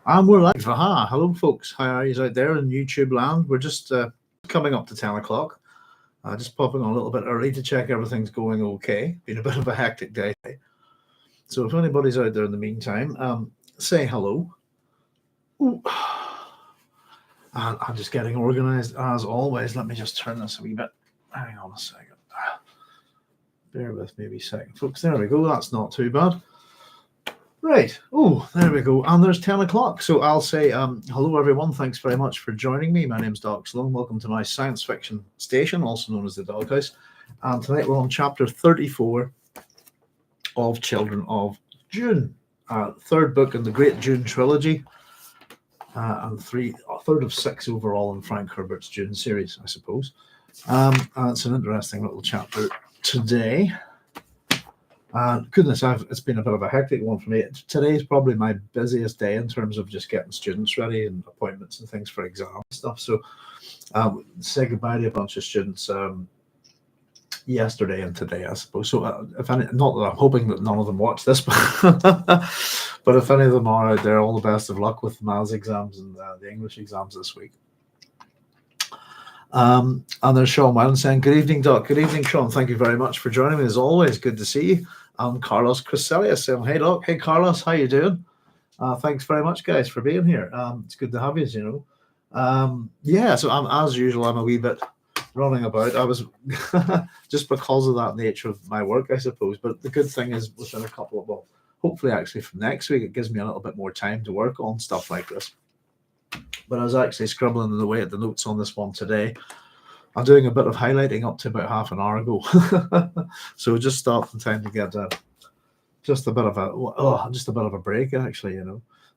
And we're live. Aha. Hello, folks. How are you out there in YouTube land? We're just coming up to 10 o'clock. Just popping on a little bit early to check everything's going okay. Been a bit of a hectic day. So if anybody's out there in the meantime, say hello. Ooh. And I'm just getting organized as always. Let me just turn this a wee bit. Hang on a second. Bear with me a wee second, folks. There we go. That's not too bad. Right. Oh, there we go. And there's 10 o'clock. So I'll say hello, everyone. Thanks very much for joining me. My name's Doc Sloan. Welcome to my science fiction station, also known as the Doghouse. And tonight we're on chapter 34 of Children of Dune, third book in the Great Dune trilogy, and a third of six overall in Frank Herbert's Dune series, I suppose. And it's an interesting little chapter today. Goodness, it's been a bit of a hectic one for me. Today's probably my busiest day in terms of just getting students ready and appointments and things for exam stuff. So, say goodbye to a bunch of students yesterday and today, I suppose. So, if any, not that I'm hoping that none of them watch this, but if any of them are out there, all the best of luck with the maths exams and the English exams this week. And there's Sean Whalen saying, "Good evening, Doc." Good evening, Sean. Thank you very much for joining me. As always, good to see you. And Carlos Crescelius saying, "Hey, Doc. Hey, Carlos. How you doing? Thanks very much, guys, for being here. It's good to have you, Yeah, so as usual, I'm a wee bit running about. I was just because of that nature of my work, I suppose. But the good thing is within a couple of, well, hopefully actually from next week, it gives me a little bit more time to work on stuff like this. But I was actually scribbling away at the notes on this one today. I'm doing a bit of highlighting up to about half an hour ago. So just stopped in time to get just a bit of a break, actually.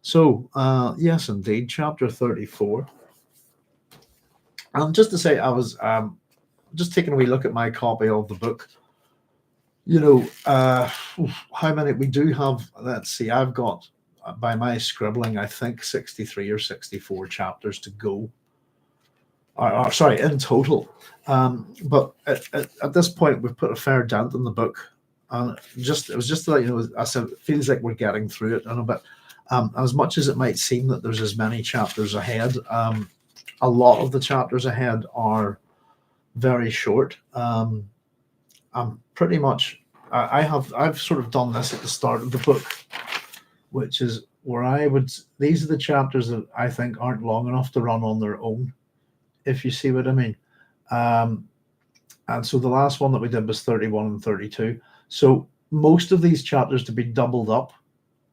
So yes, indeed, chapter 34. And just to say, I was just taking a wee look at my copy of the book. How many we do have? Let's see. I've got, by my scribbling, I think 63 or 64 chapters to go. Sorry, in total. But at this point, we've put a fair dent in the book, and it was just to let you know. I said it feels like we're getting through it in a bit. As much as it might seem that there's as many chapters ahead, a lot of the chapters ahead are very short. I'm pretty much. I've sort of done this at the start of the book, which is where I would. These are the chapters that I think aren't long enough to run on their own, if you see what I mean. And so the last one that we did was 31 and 32. So most of these chapters to be doubled up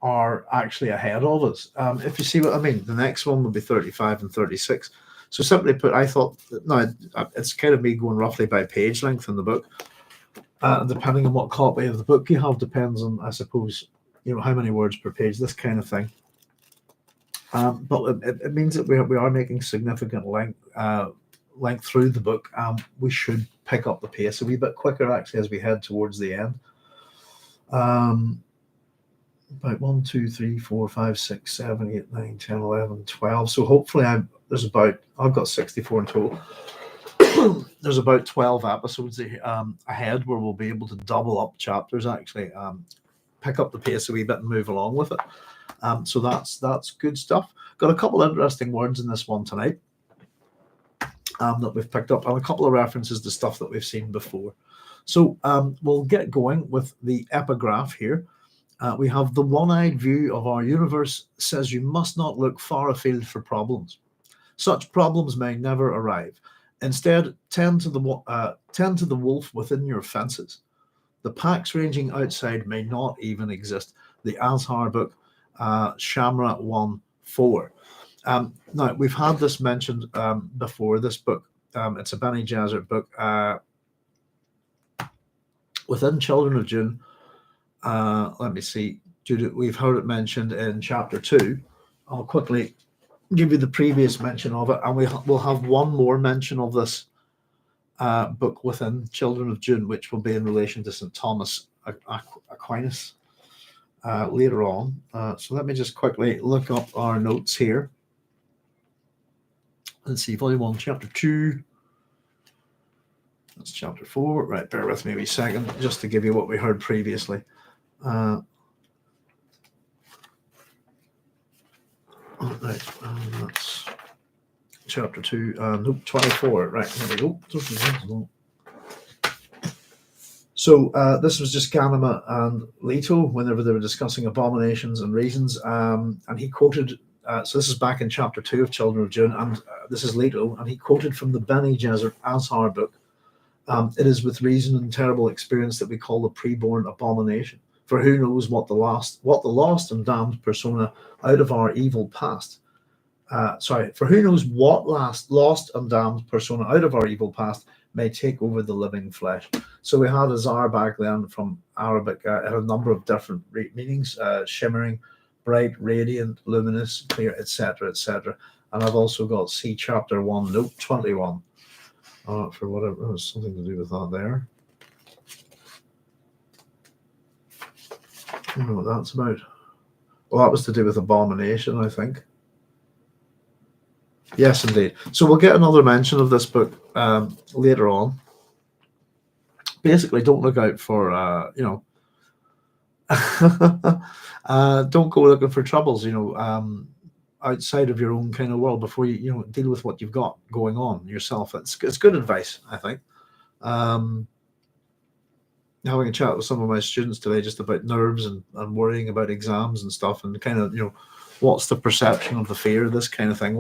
are actually ahead of us. If you see what I mean, the next one would be 35 and 36. So simply put, I thought, no, it's kind of me going roughly by page length in the book. Depending on what copy of the book you have, depends on, I suppose, how many words per page, this kind of thing. But it means that we are making significant length through the book. We should pick up the pace a wee bit quicker, actually, as we head towards the end. About 1, 2, 3, 4, 5, 6, 7, 8, 9, 10, 11, 12. So hopefully I've got 64 in total. There's about 12 episodes ahead where we'll be able to double up chapters, actually, pick up the pace a wee bit and move along with it. So that's good stuff. Got a couple of interesting words in this one tonight that we've picked up, and a couple of references to stuff that we've seen before. So we'll get going with the epigraph here. We have the one-eyed view of our universe says you must not look far afield for problems. Such problems may never arrive. Instead, tend to the wolf within your fences. The packs ranging outside may not even exist. The Azhar book, Shamra 1:4. Now, we've had this mentioned before, this book. It's a Bene Gesserit book. Within Children of Dune, let me see. We've heard it mentioned in chapter 2. I'll quickly give you the previous mention of it, and we'll have one more mention of this book within Children of Dune, which will be in relation to St. Thomas Aquinas later on. So let me just quickly look up our notes here. Let's see, volume 1, chapter 2. That's chapter 4. Right, bear with me a wee second, just to give you what we heard previously. Right, that's chapter 2, nope, 24. Right, here we go. So this was just Ganima and Leto whenever they were discussing abominations and reasons, and he quoted. So this is back in chapter 2 of Children of Dune, and this is Leto, and he quoted from the Bene Gesserit Azhar book. It is with reason and terrible experience that we call the preborn abomination. For who knows what the lost and damned persona out of our evil past. For who knows what lost and damned persona out of our evil past may take over the living flesh. So we had Azar back then from Arabic. It had a number of different meanings: shimmering, bright, radiant, luminous, clear, etc., etc. And I've also got C chapter 1, note 21. For whatever, it was something to do with that there. I don't know what that's about. Well, that was to do with abomination, I think. Yes, indeed. So we'll get another mention of this book later on. Basically, don't look out for, don't go looking for troubles, outside of your own kind of world before you deal with what you've got going on yourself. It's good advice, I think. Having a chat with some of my students today just about nerves and worrying about exams and stuff, and kind of, what's the perception of the fear of this kind of thing?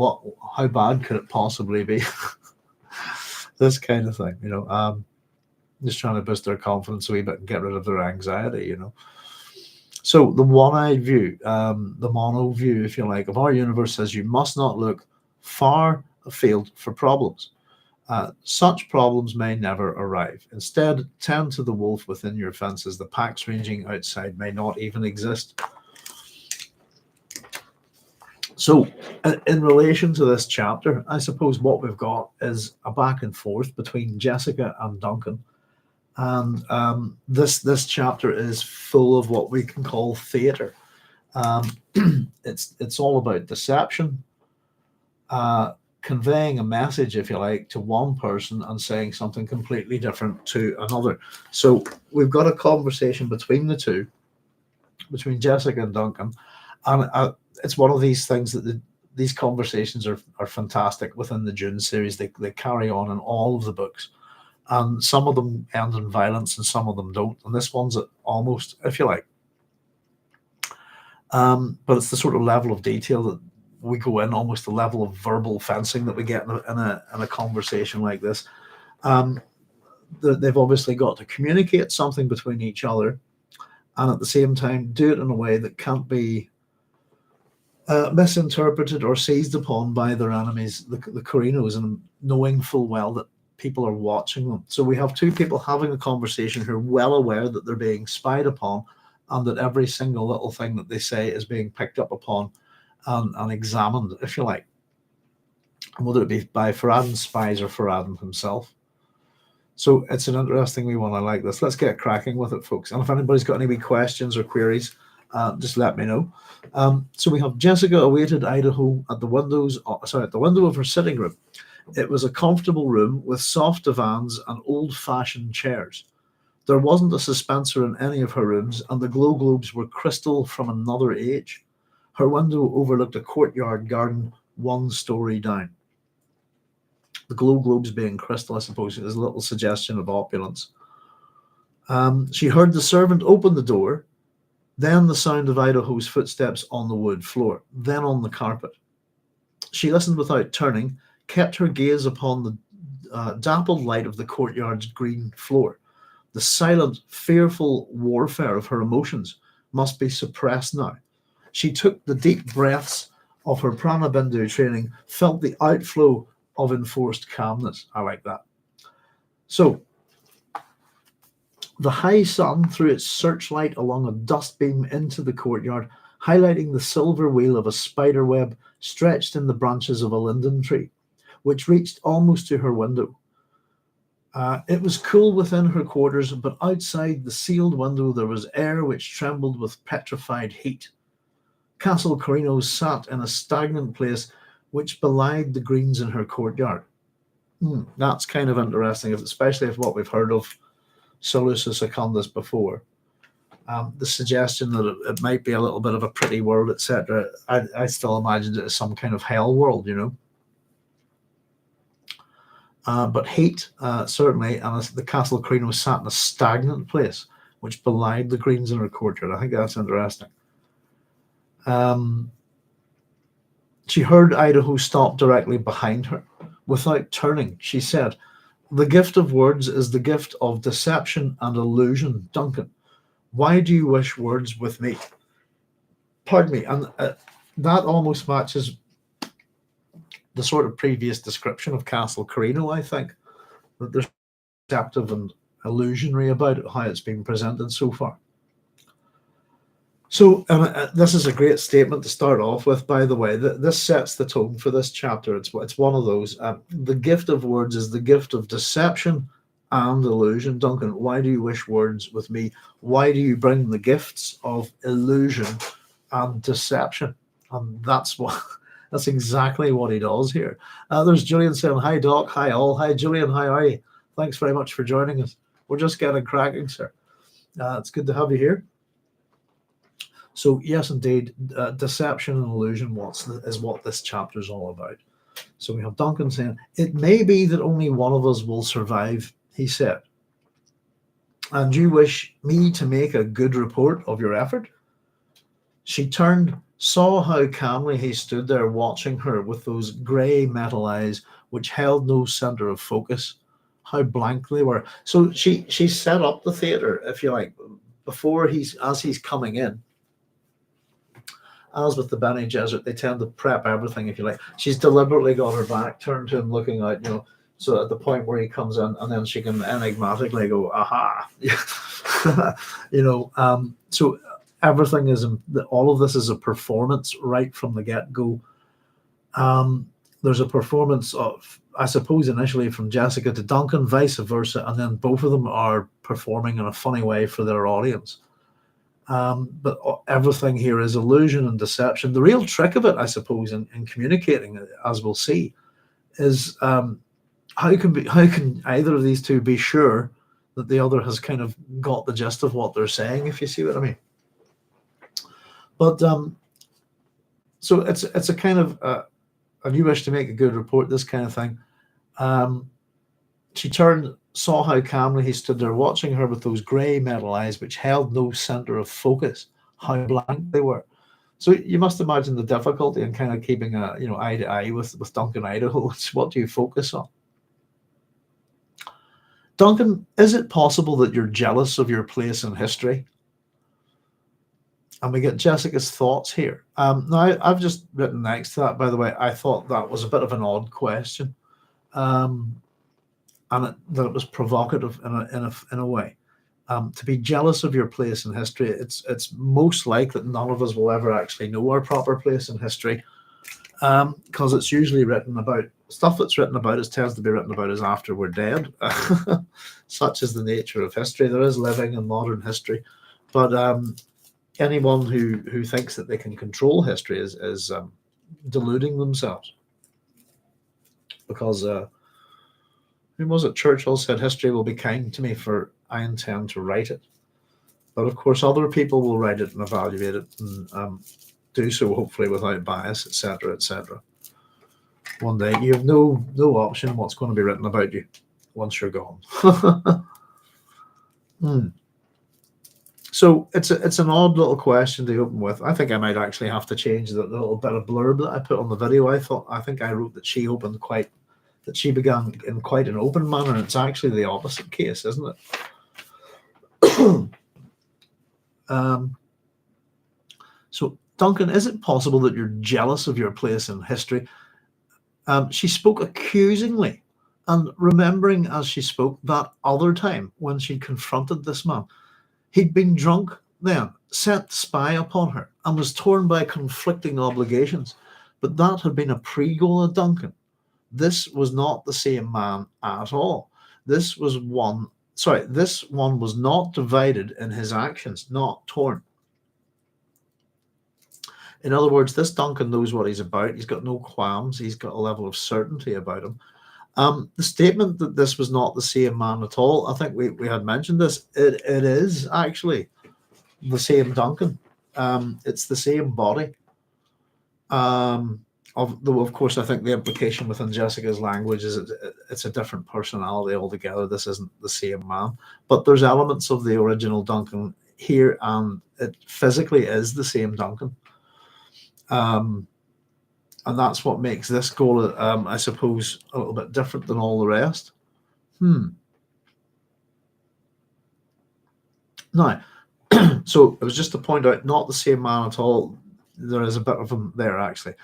How bad could it possibly be? This kind of thing, just trying to boost their confidence a wee bit and get rid of their anxiety, So the one-eyed view, the mono view, if you like, of our universe says you must not look far afield for problems. Such problems may never arrive. Instead, tend to the wolf within your fences. The packs ranging outside may not even exist. So, in relation to this chapter, I suppose what we've got is a back and forth between Jessica and Duncan. And this chapter is full of what we can call theatre. It's all about deception, conveying a message, if you like, to one person and saying something completely different to another. So we've got a conversation between the two, between Jessica and Duncan, and it's one of these things that these conversations are fantastic within the Dune series. They carry on in all of the books. And some of them end in violence and some of them don't. And this one's almost, if you like. But it's the sort of level of detail that we go in, almost the level of verbal fencing that we get in a conversation like this. They've obviously got to communicate something between each other and at the same time do it in a way that can't be misinterpreted or seized upon by their enemies, the Corinos, and knowing full well that people are watching them. So we have two people having a conversation who are well aware that they're being spied upon and that every single little thing that they say is being picked up upon and examined, if you like. And whether it be by Farad'n's spies or Farad'n himself. So it's an interesting wee one. I like this. Let's get cracking with it, folks. And if anybody's got any wee questions or queries, just let me know. So we have Jessica awaited Idaho at the window of her sitting room. It was a comfortable room with soft divans and old-fashioned chairs. There wasn't a dispenser in any of her rooms, and the glow globes were crystal from another age. Her window overlooked a courtyard garden 1 story down. The glow globes being crystal, I suppose, is a little suggestion of opulence. She heard the servant open the door, then the sound of Idaho's footsteps on the wood floor, then on the carpet. She listened without turning, kept her gaze upon the dappled light of the courtyard's green floor. The silent, fearful warfare of her emotions must be suppressed now. She took the deep breaths of her Pranabindu training, felt the outflow of enforced calmness. I like that. So, the high sun threw its searchlight along a dust beam into the courtyard, highlighting the silver wheel of a spider web stretched in the branches of a linden tree, which reached almost to her window. It was cool within her quarters, but outside the sealed window there was air which trembled with petrified heat. Castle Corinos sat in a stagnant place which belied the greens in her courtyard. That's kind of interesting, especially if what we've heard of Solus Secundus before. The suggestion that it might be a little bit of a pretty world, etc. I still imagined it as some kind of hell world, you know. But heat, certainly, and the Castle Carino sat in a stagnant place, which belied the greens in her courtyard. I think that's interesting. She heard Idaho stop directly behind her. Without turning, she said, "The gift of words is the gift of deception and illusion, Duncan. Why do you wish words with me?" Pardon me. And that almost matches the sort of previous description of Castle Carino, I think. That there's deceptive and illusionary about it, how it's been presented so far. So this is a great statement to start off with, by the way. This sets the tone for this chapter. It's one of those. The gift of words is the gift of deception and illusion. Duncan, why do you wish words with me? Why do you bring the gifts of illusion and deception? And that's exactly what he does here. There's Julian saying, "Hi, Doc. Hi, all. Hi, Julian. How are you? Thanks very much for joining us. We're just getting cracking, sir. It's good to have you here." So yes, indeed, deception and illusion is what this chapter is all about. So we have Duncan saying, "It may be that only one of us will survive," he said. "And you wish me to make a good report of your effort?" She turned, saw how calmly he stood there watching her with those grey metal eyes which held no centre of focus. How blank they were. So she set up the theatre, if you like, before as he's coming in. As with the Bene Gesserit, they tend to prep everything, if you like. She's deliberately got her back turned to him, looking out, you know, so at the point where he comes in, and then she can enigmatically go, "Aha!" You know, so everything is, all of this is a performance right from the get-go. There's a performance of, I suppose, initially from Jessica to Duncan, vice versa, and then both of them are performing in a funny way for their audience. But everything here is illusion and deception. The real trick of it, I suppose, in communicating, as we'll see, is how can either of these two be sure that the other has kind of got the gist of what they're saying, if you see what I mean. But so it's a kind of and you wish to make a good report, this kind of thing. She turned, saw how calmly he stood there watching her with those grey metal eyes which held no centre of focus, how blank they were. So you must imagine the difficulty in kind of keeping eye to eye with Duncan Idaho. What do you focus on? "Duncan, is it possible that you're jealous of your place in history?" And we get Jessica's thoughts here. Now, I've just written next to that, by the way, I thought that was a bit of an odd question. And that it was provocative in a way. To be jealous of your place in history, it's most likely that none of us will ever actually know our proper place in history, because it's usually written about, stuff that's written about us tends to be written about us after we're dead. Such is the nature of history. There is living in modern history, but anyone who thinks that they can control history is deluding themselves, because who was it? Churchill said, "History will be kind to me, for I intend to write it." But of course, other people will write it and evaluate it, and do so hopefully without bias, etc., etc. One day, you have no option what's going to be written about you once you're gone. So it's an odd little question to open with. I think I might actually have to change the little bit of blurb that I put on the video. I think I wrote that she began in quite an open manner. It's actually the opposite case, isn't it? So, "Duncan, is it possible that you're jealous of your place in history?" She spoke accusingly, and remembering as she spoke that other time when she confronted this man. He'd been drunk then, set to spy upon her, and was torn by conflicting obligations. But that had been a pre-goal of Duncan. This was not the same man at all. This one was not divided in his actions, not torn. In other words, this Duncan knows what he's about. He's got no qualms. He's got a level of certainty about him. The statement that this was not the same man at all, I think we had mentioned this. It is actually the same Duncan. It's the same body. Though, of course, I think the implication within Jessica's language is it's a different personality altogether. This isn't the same man, but there's elements of the original Duncan here, and it physically is the same Duncan. And that's what makes this goal, I suppose, a little bit different than all the rest. Now, so it was just to point out, not the same man at all. There is a bit of him there, actually.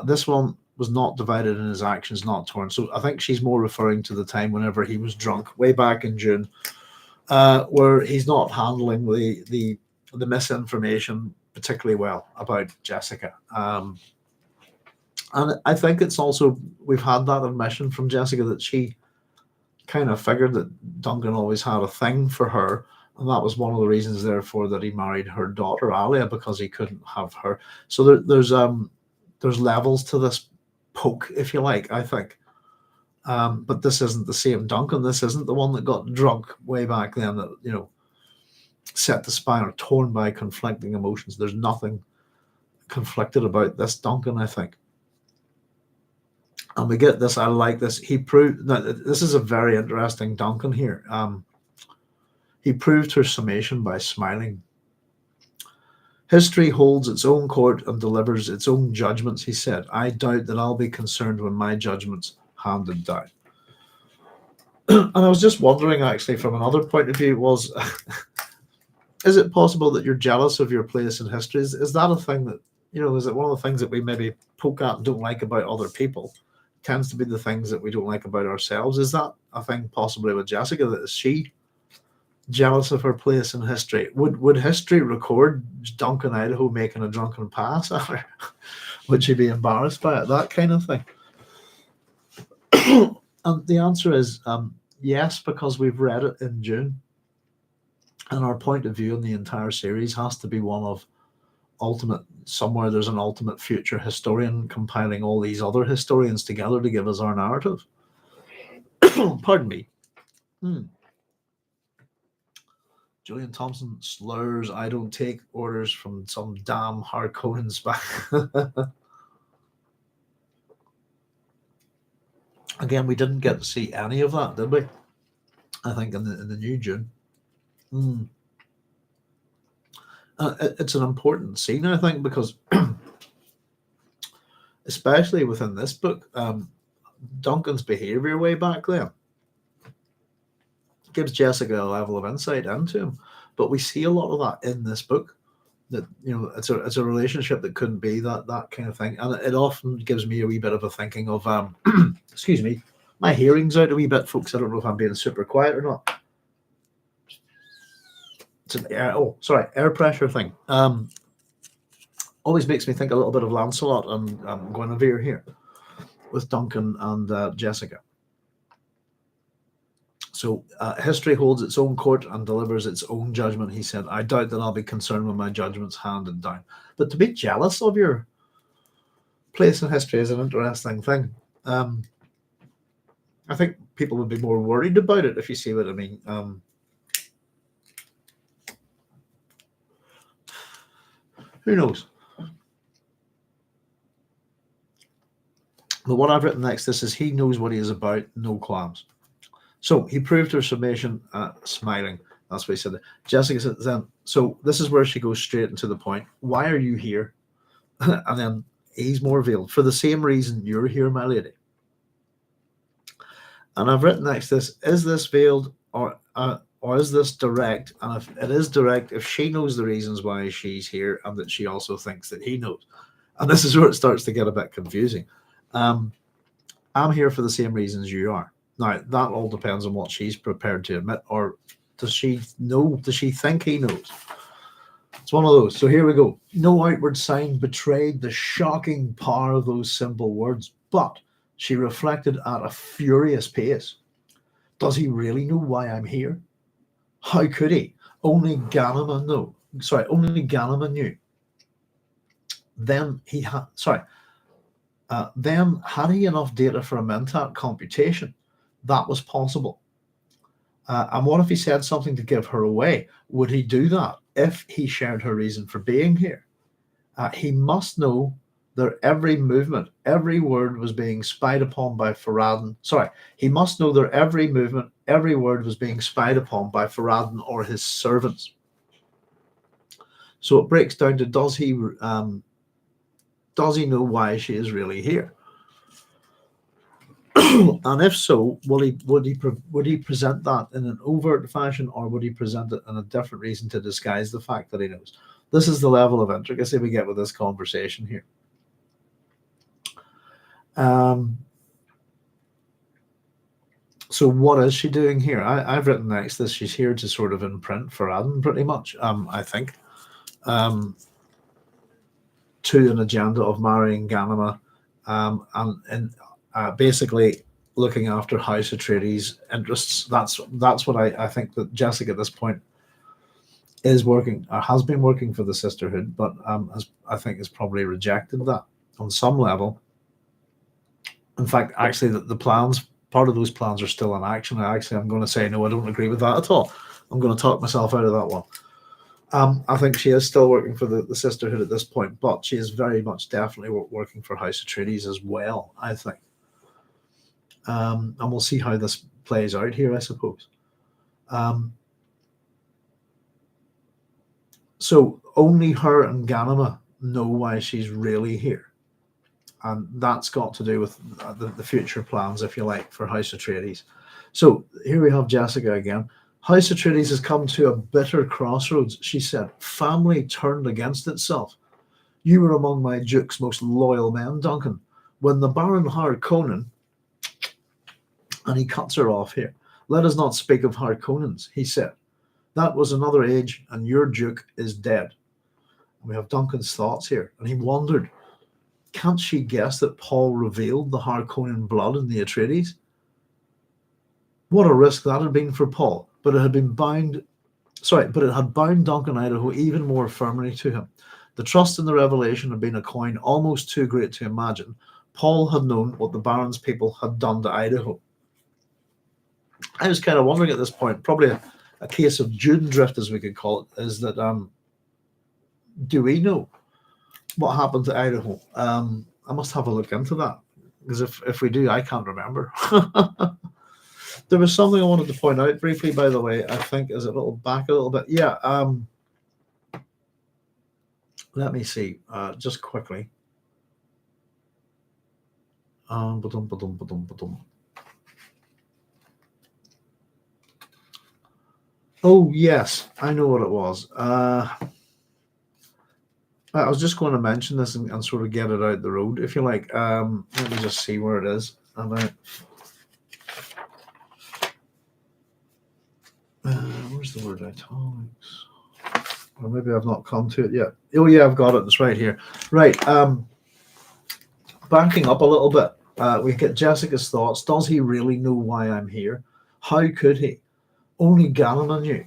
This one was not divided in his actions, not torn. So I think she's more referring to the time whenever he was drunk, way back in June, where he's not handling the misinformation particularly well about Jessica. And I think it's also, we've had that admission from Jessica that she kind of figured that Duncan always had a thing for her. And that was one of the reasons, therefore, that he married her daughter, Alia, because he couldn't have her. So there's levels to this poke, if you like, I think. But this isn't the same Duncan. This isn't the one that got drunk way back then that, set the spine or torn by conflicting emotions. There's nothing conflicted about this Duncan, I think. And we get this, I like this. He proved, now this is a very interesting Duncan here. He proved her summation by smiling. History holds its own court and delivers its own judgments, he said. I doubt that I'll be concerned when my judgment's handed down. And I was just wondering, actually, from another point of view, was is it possible that you're jealous of your place in history? Is that a thing that, is it one of the things that we maybe poke at and don't like about other people? It tends to be the things that we don't like about ourselves. Is that a thing possibly with Jessica? That is she jealous of her place in history? Would history record Duncan Idaho making a drunken pass at her? Would she be embarrassed by it? That kind of thing. And the answer is yes, because we've read it in June. And our point of view in the entire series has to be one of somewhere there's an ultimate future historian compiling all these other historians together to give us our narrative. Pardon me. Julian Thompson slurs, I don't take orders from some damn Harkonnen spy. Again, we didn't get to see any of that, did we? I think in the new June. It's an important scene, I think, because especially within this book, Duncan's behavior way back then gives Jessica a level of insight into him. But we see a lot of that in this book. That it's a relationship that couldn't be that kind of thing, and it often gives me a wee bit of a thinking of excuse me, my hearing's out a wee bit, folks. I don't know if I'm being super quiet or not. It's an air pressure thing. Always makes me think a little bit of Lancelot and Guinevere here with Duncan and Jessica. So history holds its own court and delivers its own judgment, he said. I doubt that I'll be concerned when my judgment's handed down. But to be jealous of your place in history is an interesting thing. I think people would be more worried about it, if you see what I mean. Who knows? But what I've written next, this is he knows what he is about, no qualms. So he proved her summation, smiling. That's what he said. Jessica said then, so this is where she goes straight into the point. Why are you here? And then he's more veiled. For the same reason you're here, my lady. And I've written next this, is this veiled or is this direct? And if it is direct, if she knows the reasons why she's here and that she also thinks that he knows. And this is where it starts to get a bit confusing. I'm here for the same reasons you are. Now, that all depends on what she's prepared to admit, or does she know? Does she think he knows? It's one of those. So here we go. No outward sign betrayed the shocking power of those simple words, but she reflected at a furious pace. Does he really know why I'm here? How could he? Only Ganniman knew. Only Ganniman knew. Then he had. Then had he enough data for a Mentat computation? That was possible. And what if he said something to give her away? Would he do that? if he shared her reason for being here. He must know their every movement, every word was being spied upon by Farad'n. Sorry, he must know their every movement, every word was being spied upon by Farad'n or his servants. So it breaks down to does he know why she is really here? And if so, would he present that in an overt fashion, or would he present it in a different reason to disguise the fact that he knows? This is the level of intricacy we get with this conversation here. So what is she doing here? I've written next this. She's here to sort of imprint Farad'n, pretty much. I think, to an agenda of marrying Ganima, and basically looking after House Atreides' interests. That's what I think that Jessica at this point is working, or has been working for the Sisterhood, but I think has probably rejected that on some level. In fact, actually, the plans, part of those plans are still in action. I'm going to say, no, I don't agree with that at all. I'm going to talk myself out of that one. I think she is still working for the Sisterhood at this point, but she is very much definitely working for House Atreides as well, I think. And we'll see how this plays out here, I suppose. So only her and Ganima know why she's really here. And that's got to do with the future plans, if you like, for House Atreides. So here we have Jessica again. House Atreides has come to a bitter crossroads, she said. Family turned against itself. You were among my Duke's most loyal men, Duncan. When the Baron Harkonnen, and he cuts her off here, let us not speak of Harkonnens, he said. That was another age, and your Duke is dead. And we have Duncan's thoughts here, and he wondered, can't she guess that Paul revealed the Harkonnen blood in the Atreides? What a risk that had been for Paul, but it had bound Duncan Idaho even more firmly to him. The trust in the revelation had been a coin almost too great to imagine. Paul had known what the Baron's people had done to Idaho. I was kind of wondering at this point, probably a case of Dune drift, as we could call it, is that do we know what happened to Idaho? I must have a look into that, because if we do, I can't remember. There was something I wanted to point out briefly, by the way. I think is a little back a little bit. Yeah. Let me see. Just quickly. Oh yes, I know what it was. I was just going to mention this and sort of get it out the road, if you like. Let me just see where it is. Where's the word italics? Or maybe I've not come to it yet. Oh yeah, I've got it. It's right here. Right. Backing up a little bit, we get Jessica's thoughts. Does he really know why I'm here? How could he? Only Ganima knew.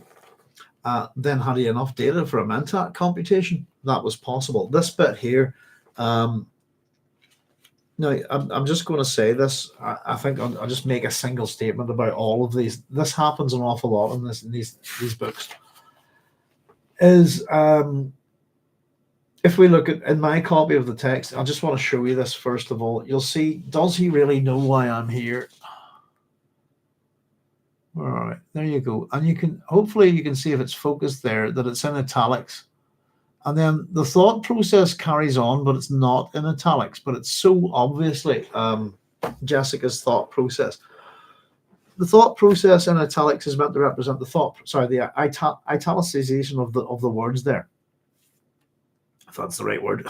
Then had he enough data for a Mentat computation? That was possible. This bit here, now I'm just going to say this. I think I'll just make a single statement about all of these. This happens an awful lot in these books. Is if we look at in my copy of the text, I just want to show you this first of all. You'll see, does he really know why I'm here? All right, there you go. And you can hopefully you can see if it's focused there that it's in italics. And then the thought process carries on, but it's not in italics, but it's so obviously Jessica's thought process. The thought process in italics is meant to represent the italicization of the words there, if that's the right word,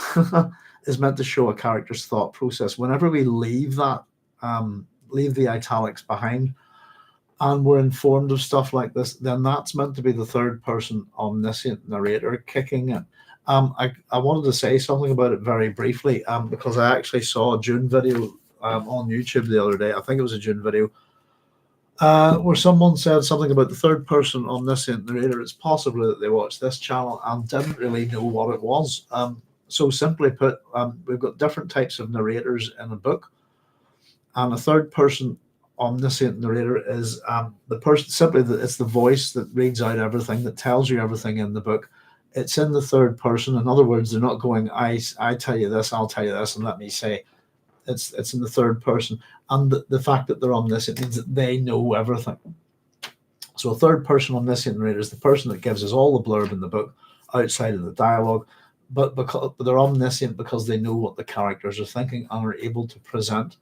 is meant to show a character's thought process. Whenever we leave that, leave the italics behind, and we're informed of stuff like this, then that's meant to be the third person omniscient narrator kicking in. I wanted to say something about it very briefly, because I actually saw a Dune video on YouTube the other day. I think it was a Dune video where someone said something about the third person omniscient narrator. It's possible that they watched this channel and didn't really know what it was. So simply put, we've got different types of narrators in a book, and a third person omniscient narrator is the person, simply it's the voice that reads out everything, that tells you everything in the book, It's in the third person. In other words, they're not going, I tell you this, I'll tell you this, and let me say. It's in the third person. And the fact that they're omniscient means that they know everything. So a third person omniscient narrator is the person that gives us all the blurb in the book outside of the dialogue, but they're omniscient because they know what the characters are thinking and are able to present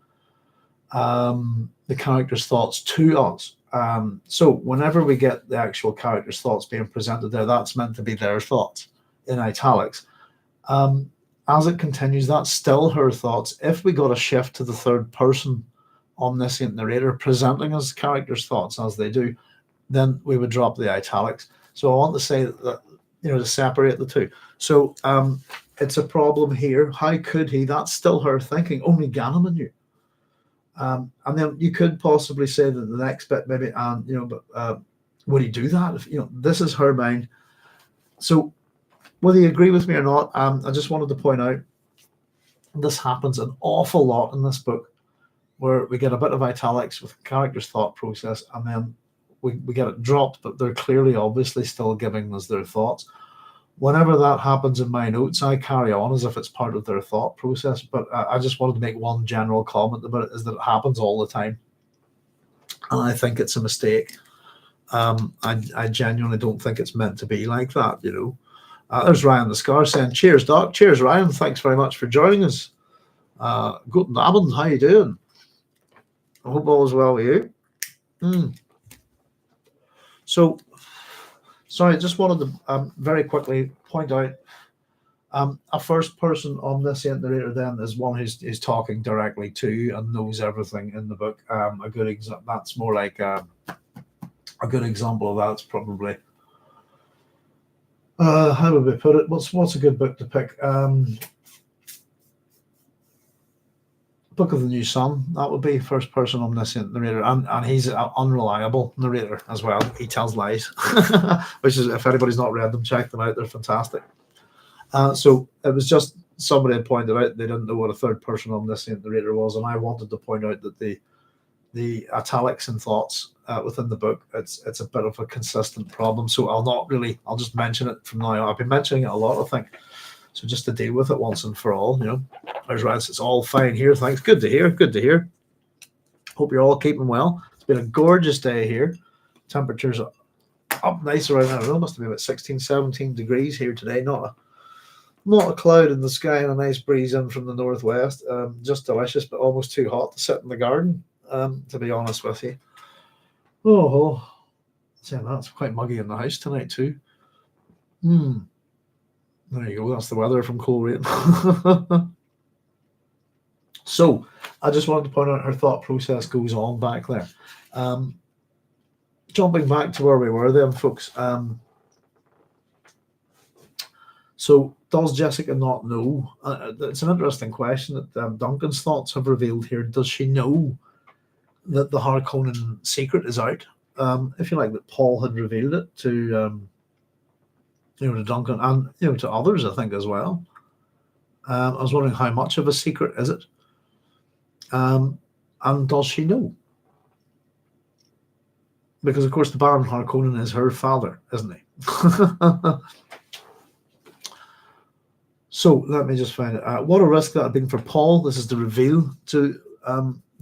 the characters' thoughts to us. So whenever we get the actual characters' thoughts being presented there, that's meant to be their thoughts in italics. As it continues, that's still her thoughts. If we got a shift to the third person omniscient narrator presenting us characters' thoughts as they do, then we would drop the italics. So I want to say that, to separate the two. So it's a problem here. How could he? That's still her thinking. Only Ganneman knew. And then you could possibly say that the next bit maybe, but would he do that? If this is her mind. So whether you agree with me or not, I just wanted to point out this happens an awful lot in this book, where we get a bit of italics with character's thought process, and then we get it dropped, but they're clearly, obviously, still giving us their thoughts. Whenever that happens in my notes, I carry on as if it's part of their thought process. But I just wanted to make one general comment about it, is that it happens all the time. And I think it's a mistake. I genuinely don't think it's meant to be like that, There's Ryan the Scar saying, cheers, Doc. Cheers, Ryan. Thanks very much for joining us. Guten Abend. How you doing? I hope all is well with you. So, sorry, I just wanted to very quickly point out a first-person omniscient narrator then is one who's talking directly to and knows everything in the book. A good example, that's more like a good example of that's probably how would we put it? What's a good book to pick? Book of the New Sun. That would be first-person omniscient narrator, and he's an unreliable narrator as well. He tells lies, which is, if anybody's not read them, check them out. They're fantastic. So it was just somebody had pointed out they didn't know what a third-person omniscient narrator was, and I wanted to point out that the italics and thoughts within the book, it's a bit of a consistent problem. So I'll just mention it from now on. I've been mentioning it a lot, I think. So just to deal with it once and for all, There's Rance. It's all fine here. Thanks. Good to hear. Good to hear. Hope you're all keeping well. It's been a gorgeous day here. Temperatures are up nice around, I don't know, must have been about 16, 17 degrees here today. Not a cloud in the sky and a nice breeze in from the northwest. Just delicious, but almost too hot to sit in the garden, to be honest with you. Oh, that's quite muggy in the house tonight too. There you go. That's the weather from Coleraine. So I just wanted to point out her thought process goes on back there. Jumping back to where we were then, folks. So does Jessica not know? It's an interesting question that Duncan's thoughts have revealed here. Does she know that the Harkonnen secret is out? If you like, that Paul had revealed it to to Duncan and to others, I think, as well. I was wondering how much of a secret is it, and does she know? Because of course the Baron Harkonnen is her father, isn't he? So let me just find it. What a risk that had been for Paul. This is to reveal to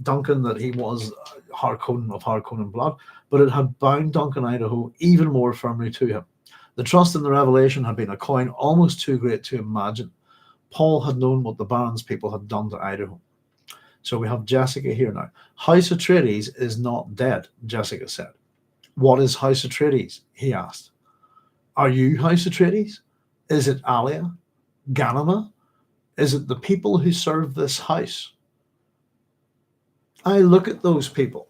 Duncan that he was Harkonnen of Harkonnen blood, but it had bound Duncan Idaho even more firmly to him. The trust in the revelation had been a coin almost too great to imagine. Paul had known what the Baron's people had done to Idaho. So we have Jessica here now. House Atreides is not dead, Jessica said. What is House Atreides? He asked. Are you House Atreides? Is it Alia? Ganama? Is it the people who serve this house? I look at those people,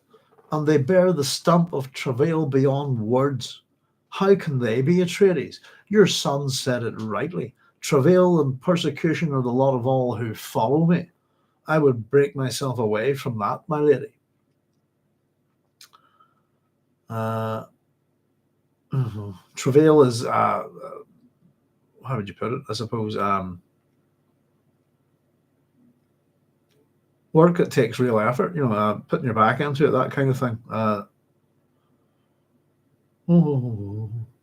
and they bear the stamp of travail beyond words. How can they be Atreides? Your son said it rightly. Travail and persecution are the lot of all who follow me. I would break myself away from that, my lady. Travail is, how would you put it? I suppose, work that takes real effort, putting your back into it, that kind of thing.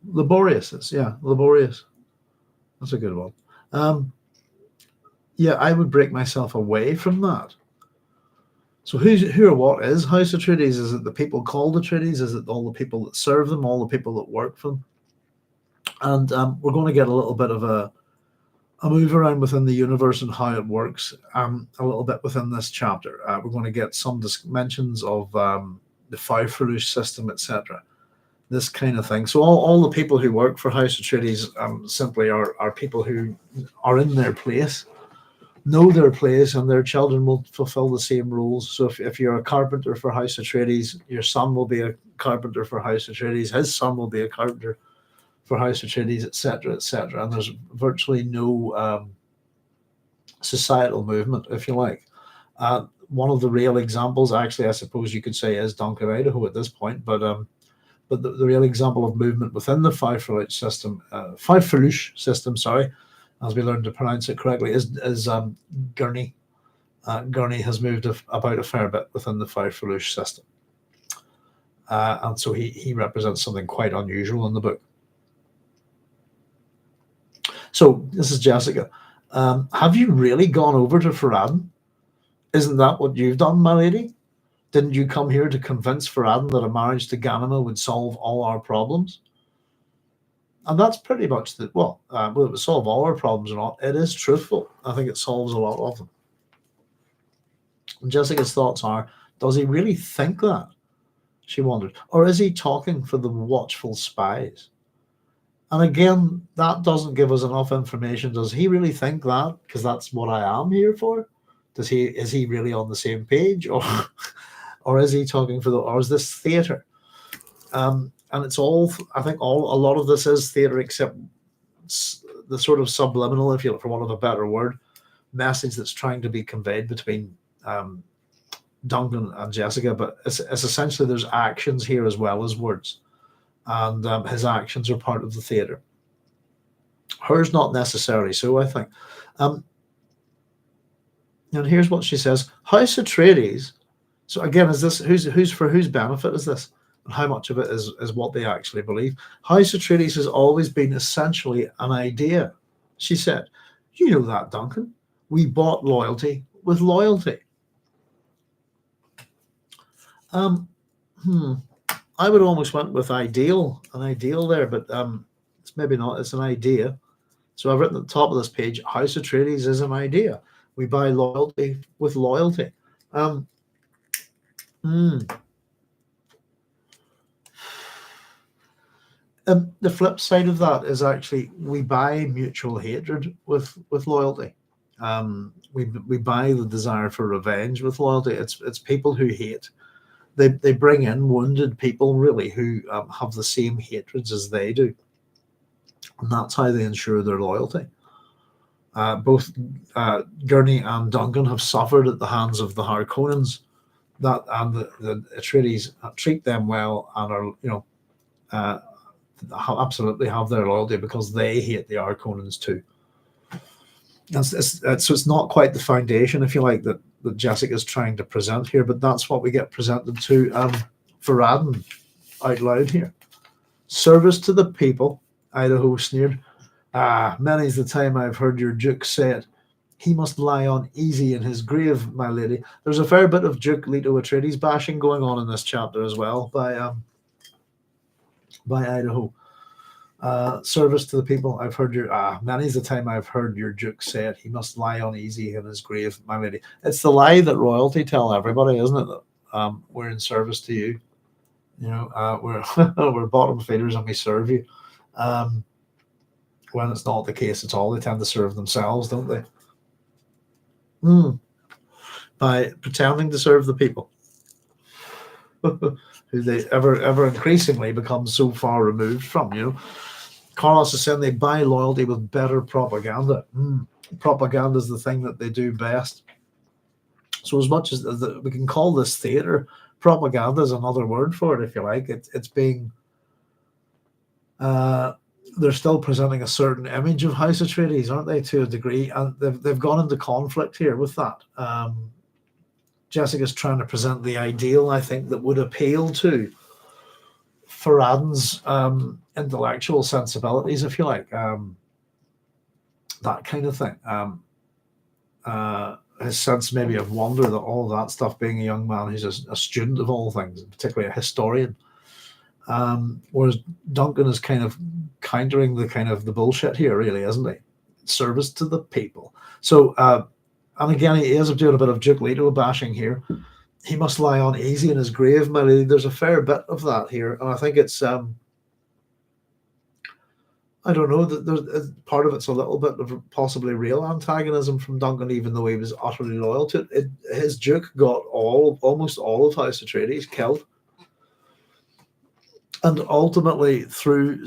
Laborious, laborious. That's a good one. Yeah, I would break myself away from that. So who or what is House Atreides? Is it the people called Atreides? Is it all the people that serve them? All the people that work for them? And we're going to get a little bit of a move around within the universe and how it works a little bit within this chapter. We're going to get some mentions of the Farad'n system, etc. This kind of thing. So all the people who work for House Atreides simply are people who are in their place, know their place, and their children will fulfill the same roles. So if you're a carpenter for House Atreides, your son will be a carpenter for House Atreides, his son will be a carpenter for House Atreides, etc., etc. And there's virtually no societal movement, if you like. One of the real examples, actually, I suppose you could say, is Duncan Idaho at this point, but the real example of movement within the Farad'n system, sorry, as we learned to pronounce it correctly, is Gurney. Gurney has moved about a fair bit within the Farad'n system, and so he represents something quite unusual in the book. So this is Jessica. Have you really gone over to Farad'n? Isn't that what you've done, my lady? Didn't you come here to convince Farad'n that a marriage to Ganima would solve all our problems? And that's pretty much the, well, whether it would solve all our problems or not, it is truthful. I think it solves a lot of them. And Jessica's thoughts are, does he really think that? She wondered. Or is he talking for the watchful spies? And again, that doesn't give us enough information. Does he really think that? Because that's what I am here for. Is he really on the same page, or is he talking for or is this theatre? And it's all, I think, a lot of this is theatre, except the sort of subliminal, if you look for want of a better word, message that's trying to be conveyed between Duncan and Jessica. But it's essentially there's actions here as well as words. And his actions are part of the theatre. Hers not necessarily so, I think. And here's what she says: House Atreides. So again, is this who's for whose benefit is this, and how much of it is what they actually believe? House Atreides has always been essentially an idea. She said, "You know that, Duncan. We bought loyalty with loyalty." I would almost went with an ideal there, but it's maybe not. It's an idea. So I've written at the top of this page, House Atreides is an idea. We buy loyalty with loyalty. The flip side of that is actually we buy mutual hatred with loyalty. We buy the desire for revenge with loyalty. It's people who hate. They bring in wounded people, really, who have the same hatreds as they do. And that's how they ensure their loyalty. Both Gurney and Duncan have suffered at the hands of the Harkonnens, and the Atreides treat them well and are, absolutely have their loyalty because they hate the Harkonnens too. So it's not quite the foundation, if you like, that Jessica's trying to present here, but that's what we get presented to Farad'n out loud here. Service to the people, Idaho sneered. Many's the time I've heard your Duke say it. He must lie on easy in his grave, my lady. There's a fair bit of Duke Leto Atreides bashing going on in this chapter as well by Idaho. Service to the people. I've heard your many's the time I've heard your Duke say it. He must lie uneasy in his grave, my lady. It's the lie that royalty tell everybody, isn't it? That we're in service to you. We're we're bottom feeders and we serve you. When it's not the case at all, they tend to serve themselves, don't they? By pretending to serve the people, who they ever increasingly become so far removed from. Carlos is saying they buy loyalty with better propaganda. Propaganda is the thing that they do best. So as much as we can call this theatre, propaganda is another word for it, if you like. It's being... they're still presenting a certain image of House Atreides, aren't they, to a degree? And they've gone into conflict here with that. Jessica's trying to present the ideal, I think, that would appeal to Farad'n's intellectual sensibilities, if you like. that kind of thing. His sense maybe of wonder that all that stuff, being a young man who's a student of all things, particularly a historian. Whereas Duncan is kind of countering the kind of the bullshit here, really, isn't he? Service to the people. So, and again, he is doing a bit of Duke Leto bashing here. He must lie on easy in his grave, Millie. There's a fair bit of that here, and I think it's I don't know that there's part of it's a little bit of possibly real antagonism from Duncan, even though he was utterly loyal to it. His Duke got almost all of House Atreides killed, and ultimately through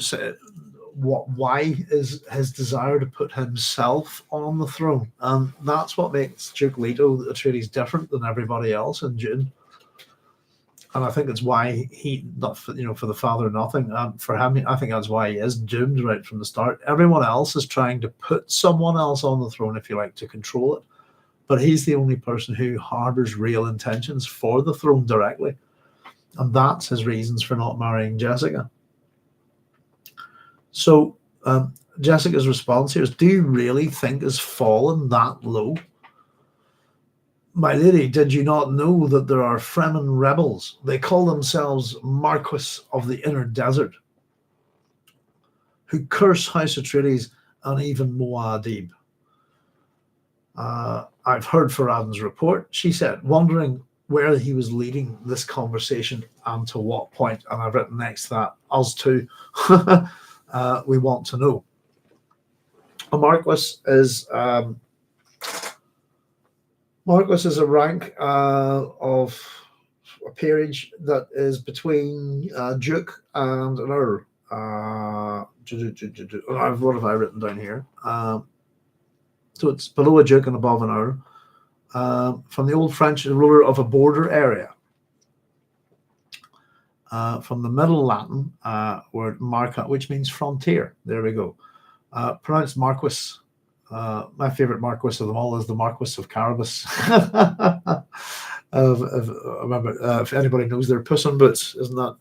why is his desire to put himself on the throne, and that's what makes Duke Leto Atreides different than everybody else in Dune. And I think it's why he, not for, for the father, nothing. For him, I think that's why he is doomed right from the start. Everyone else is trying to put someone else on the throne, if you like, to control it. But he's the only person who harbors real intentions for the throne directly. And that's his reasons for not marrying Jessica. So Jessica's response here is, do you really think has fallen that low? My lady, did you not know that there are Fremen rebels? They call themselves Marquis of the Inner Desert, who curse House Atreides and even Muad'Dib. I've heard Farad'n's report, she said, wondering where he was leading this conversation and to what point. And I've written next to that, us too. We want to know. A Marquis is... Marquis is a rank of a peerage that is between Duke and an Earl. What have I written down here? So it's below a Duke and above an Earl. From the Old French, ruler of a border area. From the Middle Latin word marca, which means frontier. There we go. Pronounced Marquis. My favorite Marquis of them all is the Marquis of Carabas. I remember, if anybody knows their Puss in Boots, isn't that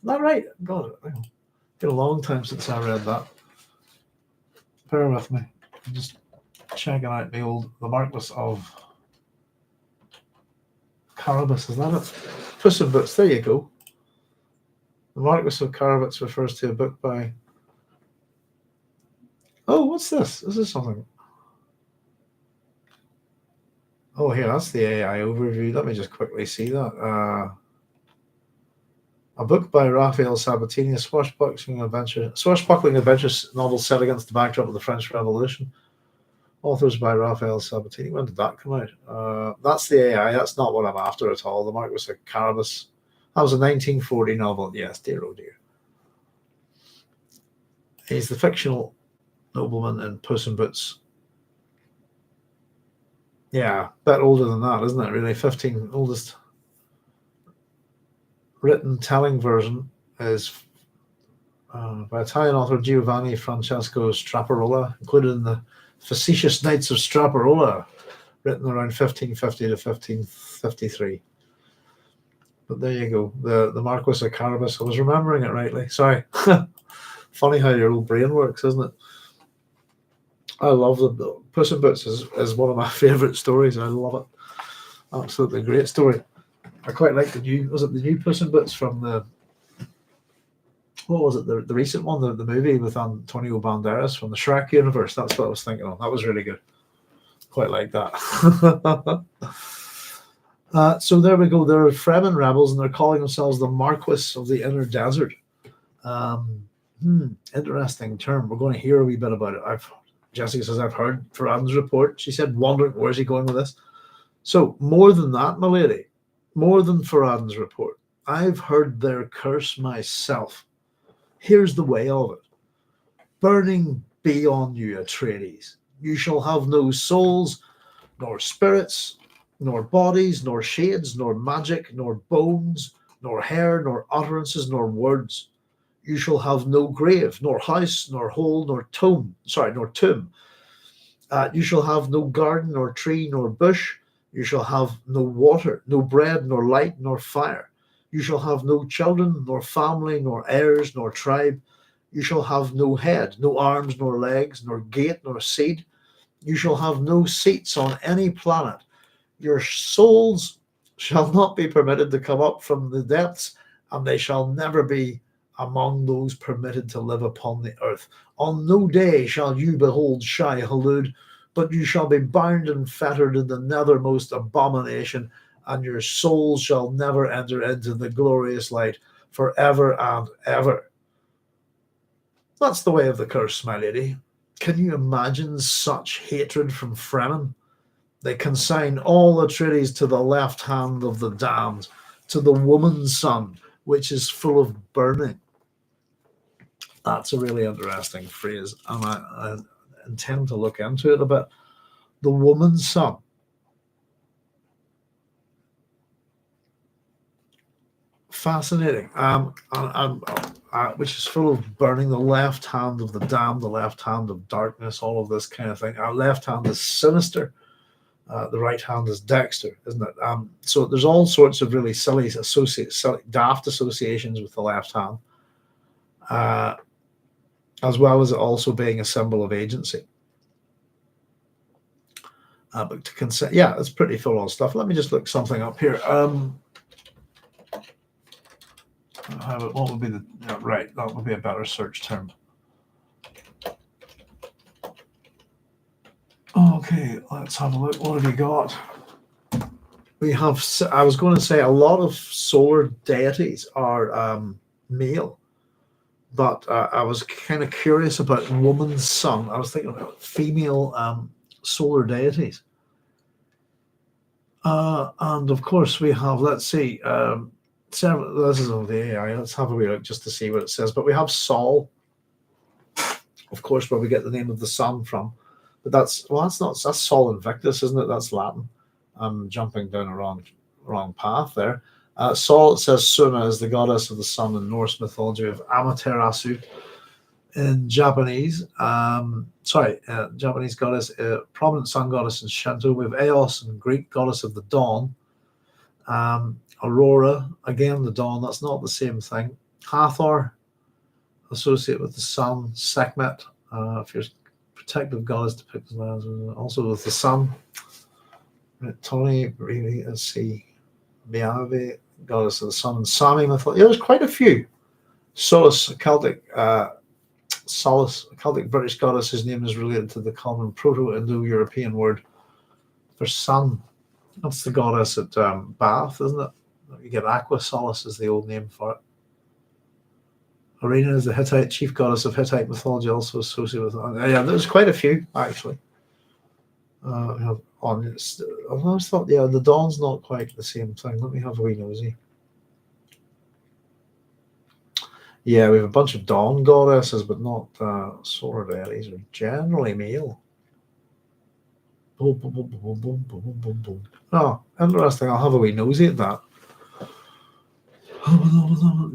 right? God, it's been a long time since I read that. Bear with me. I'm just checking out the Marquis of Carabas. Is that it? Puss in Boots. There you go. The Marquis of Carabas refers to a book by... Oh, what's this? This is something. Oh, here, that's the AI overview. Let me just quickly see that. A book by Raphael Sabatini, a swashbuckling adventure novel set against the backdrop of the French Revolution. Authors by Raphael Sabatini. When did that come out? That's the AI. That's not what I'm after at all. The Marquis of Carabas. That was a 1940 novel. Yes, dear, oh dear. He's the fictional nobleman in Puss in Boots. Yeah, a bit older than that, isn't it? Really, 15 oldest written telling version is by Italian author Giovanni Francesco Straparola, included in the Facetious Knights of Straparola, written around 1550 to 1553. But there you go, the Marquis of Carabas. I was remembering it rightly. Sorry. Funny how your old brain works, isn't it? I love the Puss in Boots is one of my favourite stories. I love it. Absolutely great story. I quite like the new Puss in Boots from the, what was it, the recent one, the movie with Antonio Banderas from the Shrek universe. That's what I was thinking of. That was really good. Quite like that. So there we go. They're Fremen rebels and they're calling themselves the Marquis of the Inner Desert. Interesting term. We're going to hear a wee bit about it. Jessica says, I've heard Farad'n's report. She said, wondering, where's he going with this? So more than that, my lady, more than Farad'n's report, I've heard their curse myself. Here's the way of it. Burning be on you, Atreides. You shall have no souls, nor spirits, nor bodies, nor shades, nor magic, nor bones, nor hair, nor utterances, nor words. You shall have no grave, nor house, nor hole, nor tomb. You shall have no garden, nor tree, nor bush. You shall have no water, no bread, nor light, nor fire. You shall have no children, nor family, nor heirs, nor tribe. You shall have no head, no arms, nor legs, nor gate, nor seed. You shall have no seats on any planet. Your souls shall not be permitted to come up from the depths, and they shall never be among those permitted to live upon the earth. On no day shall you behold Shai Halud, but you shall be bound and fettered in the nethermost abomination, and your souls shall never enter into the glorious light forever and ever. That's the way of the curse, my lady. Can you imagine such hatred from Fremen? They consign all Atreides to the left hand of the damned, to the woman's son, which is full of burning. That's a really interesting phrase, and I intend to look into it a bit. The woman's son. Fascinating. Which is full of burning, the left hand of the damned, the left hand of darkness, all of this kind of thing. Our left hand is sinister. The right hand is Dexter, isn't it? So there's all sorts of really silly, daft associations with the left hand, as well as it also being a symbol of agency. But to consider, yeah, it's pretty full on stuff. Let me just look something up here. What would be the right? That would be a better search term. Okay, let's have a look. What have you got? We have, I was going to say, a lot of solar deities are male, but I was kind of curious about woman's son. I was thinking about female solar deities. And of course, we have, let's see, several, this is on the AI. Let's have a wee look just to see what it says. But we have Sol, of course, where we get the name of the sun from. But that's Sol Invictus, isn't it? That's Latin. I'm jumping down a wrong path there. Sol, it says Suna, is the goddess of the sun in Norse mythology, of Amaterasu in Japanese. Japanese goddess, prominent sun goddess in Shinto. We have Eos in Greek, goddess of the dawn. Aurora, again, the dawn. That's not the same thing. Hathor, associated with the sun. Sekhmet, if you're protective goddess, depicted also with the sun. Tony, really, let's see. Miave, goddess of the sun, and Sami mythology. Yeah, there's quite a few. Solus, Celtic British goddess whose name is related to the common Proto-Indo-European word for sun. That's the goddess at Bath, isn't it? You get Aqua Solus is the old name for it. Arena is the Hittite chief goddess of Hittite mythology, also associated with. Yeah, there's quite a few actually. I always thought, yeah, the dawn's not quite the same thing. Let me have a wee nosy. Yeah, we have a bunch of dawn goddesses, but not solar deities. Are generally male. Oh, interesting. I'll have a wee nosy at that.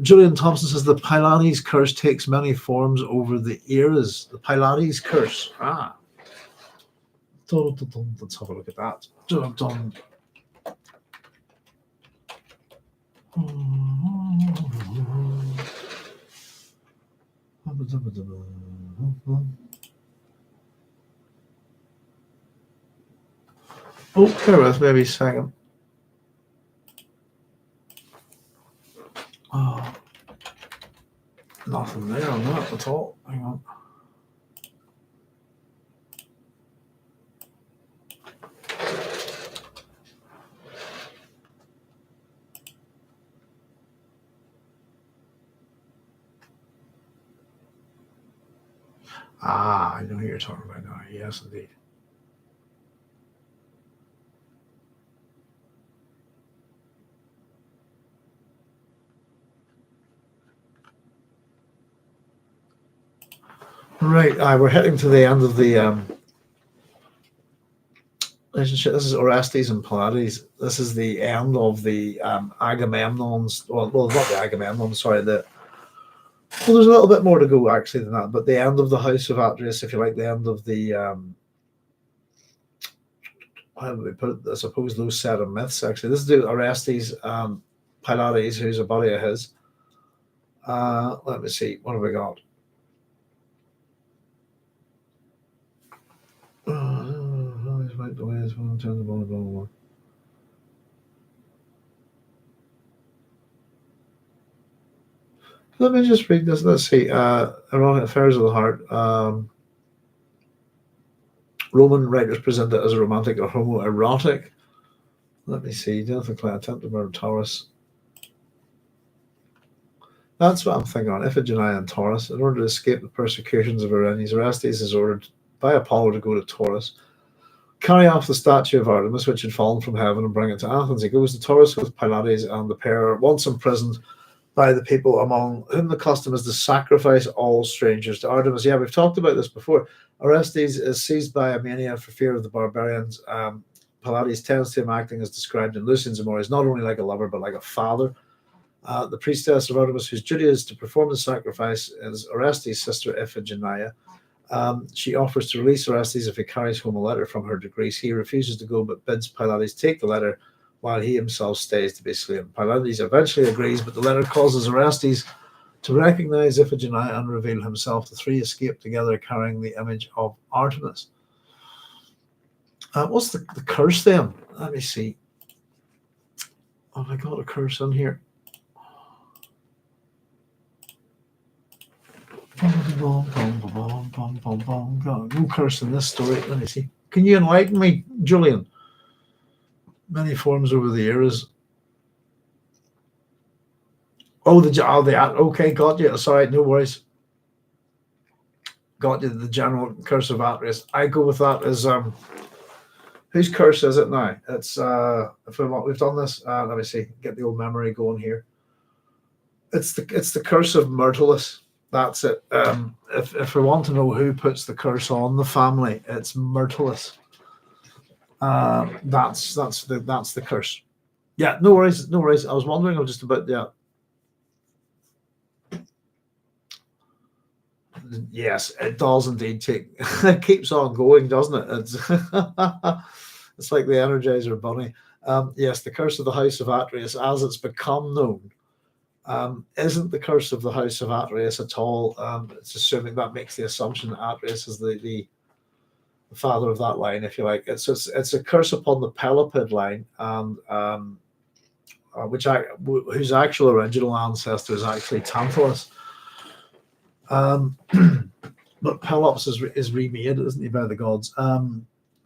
Julian Thompson says the Pylades curse takes many forms over the eras. The Pylades curse. Let's have a look at that. Oh, bear with me a second. Oh, nothing there on that at all. Hang on. I know who you're talking about now. Yes, indeed. Right, we're heading to the end of the relationship. This is Orestes and Pylades. This is the end of the Agamemnon's. Well, not the Agamemnon. Sorry, there's a little bit more to go actually than that. But the end of the House of Atreus, if you like, the end of the how do we put it? I suppose those set of myths. Actually, this is the Orestes, Pylades, who's a buddy of his. Let me see. What have we got? the way is one turn the blah blah blah. Let me just read this. Let's see. Erotic affairs of the heart. Roman writers present it as a romantic or homoerotic. Let me see. Jonathan Clay attempt to murder Taurus. That's what I'm thinking on. Iphigenia and Taurus. In order to escape the persecutions of Orestes, Orestes is ordered by Apollo to go to Taurus, carry off the statue of Artemis, which had fallen from heaven, and bring it to Athens. He goes to Taurus with Pylades, and the pair are once imprisoned by the people among whom the custom is to sacrifice all strangers to Artemis. Yeah, we've talked about this before. Orestes is seized by a mania for fear of the barbarians. Pylades tends to him acting as described in Lucian's Amoris, not only like a lover, but like a father. The priestess of Artemis, whose duty is to perform the sacrifice, is Orestes' sister Iphigenia. She offers to release Orestes if he carries home a letter from her to Greece. He refuses to go, but bids Pylades take the letter while he himself stays to be slain. Pylades eventually agrees, but the letter causes Orestes to recognize Iphigenia and reveal himself. The three escape together, carrying the image of Artemis. What's the curse then? Let me see. Have I got a curse in here? No curse in this story. Let me see. Can you enlighten me, Julian? Many forms over the years. Okay, got you. Sorry, no worries. Got you. The general curse of Atreus. I go with that as whose curse is it now? It's if we've done this. Let me see. Get the old memory going here. It's the curse of Myrtilus. That's it. If we want to know who puts the curse on the family, it's Myrtilus. That's the curse. Yeah, no worries. I was wondering just about Yes, it does indeed take. It keeps on going, doesn't it? It's like the Energizer Bunny. Yes, the curse of the House of Atreus, as it's become known, isn't the curse of the House of Atreus at all. It's assuming that makes the assumption that Atreus is the father of that line, if you like. It's a curse upon the Pelopid line, and whose actual original ancestor is actually Tantalus. But Pelops is remade, isn't he, by the gods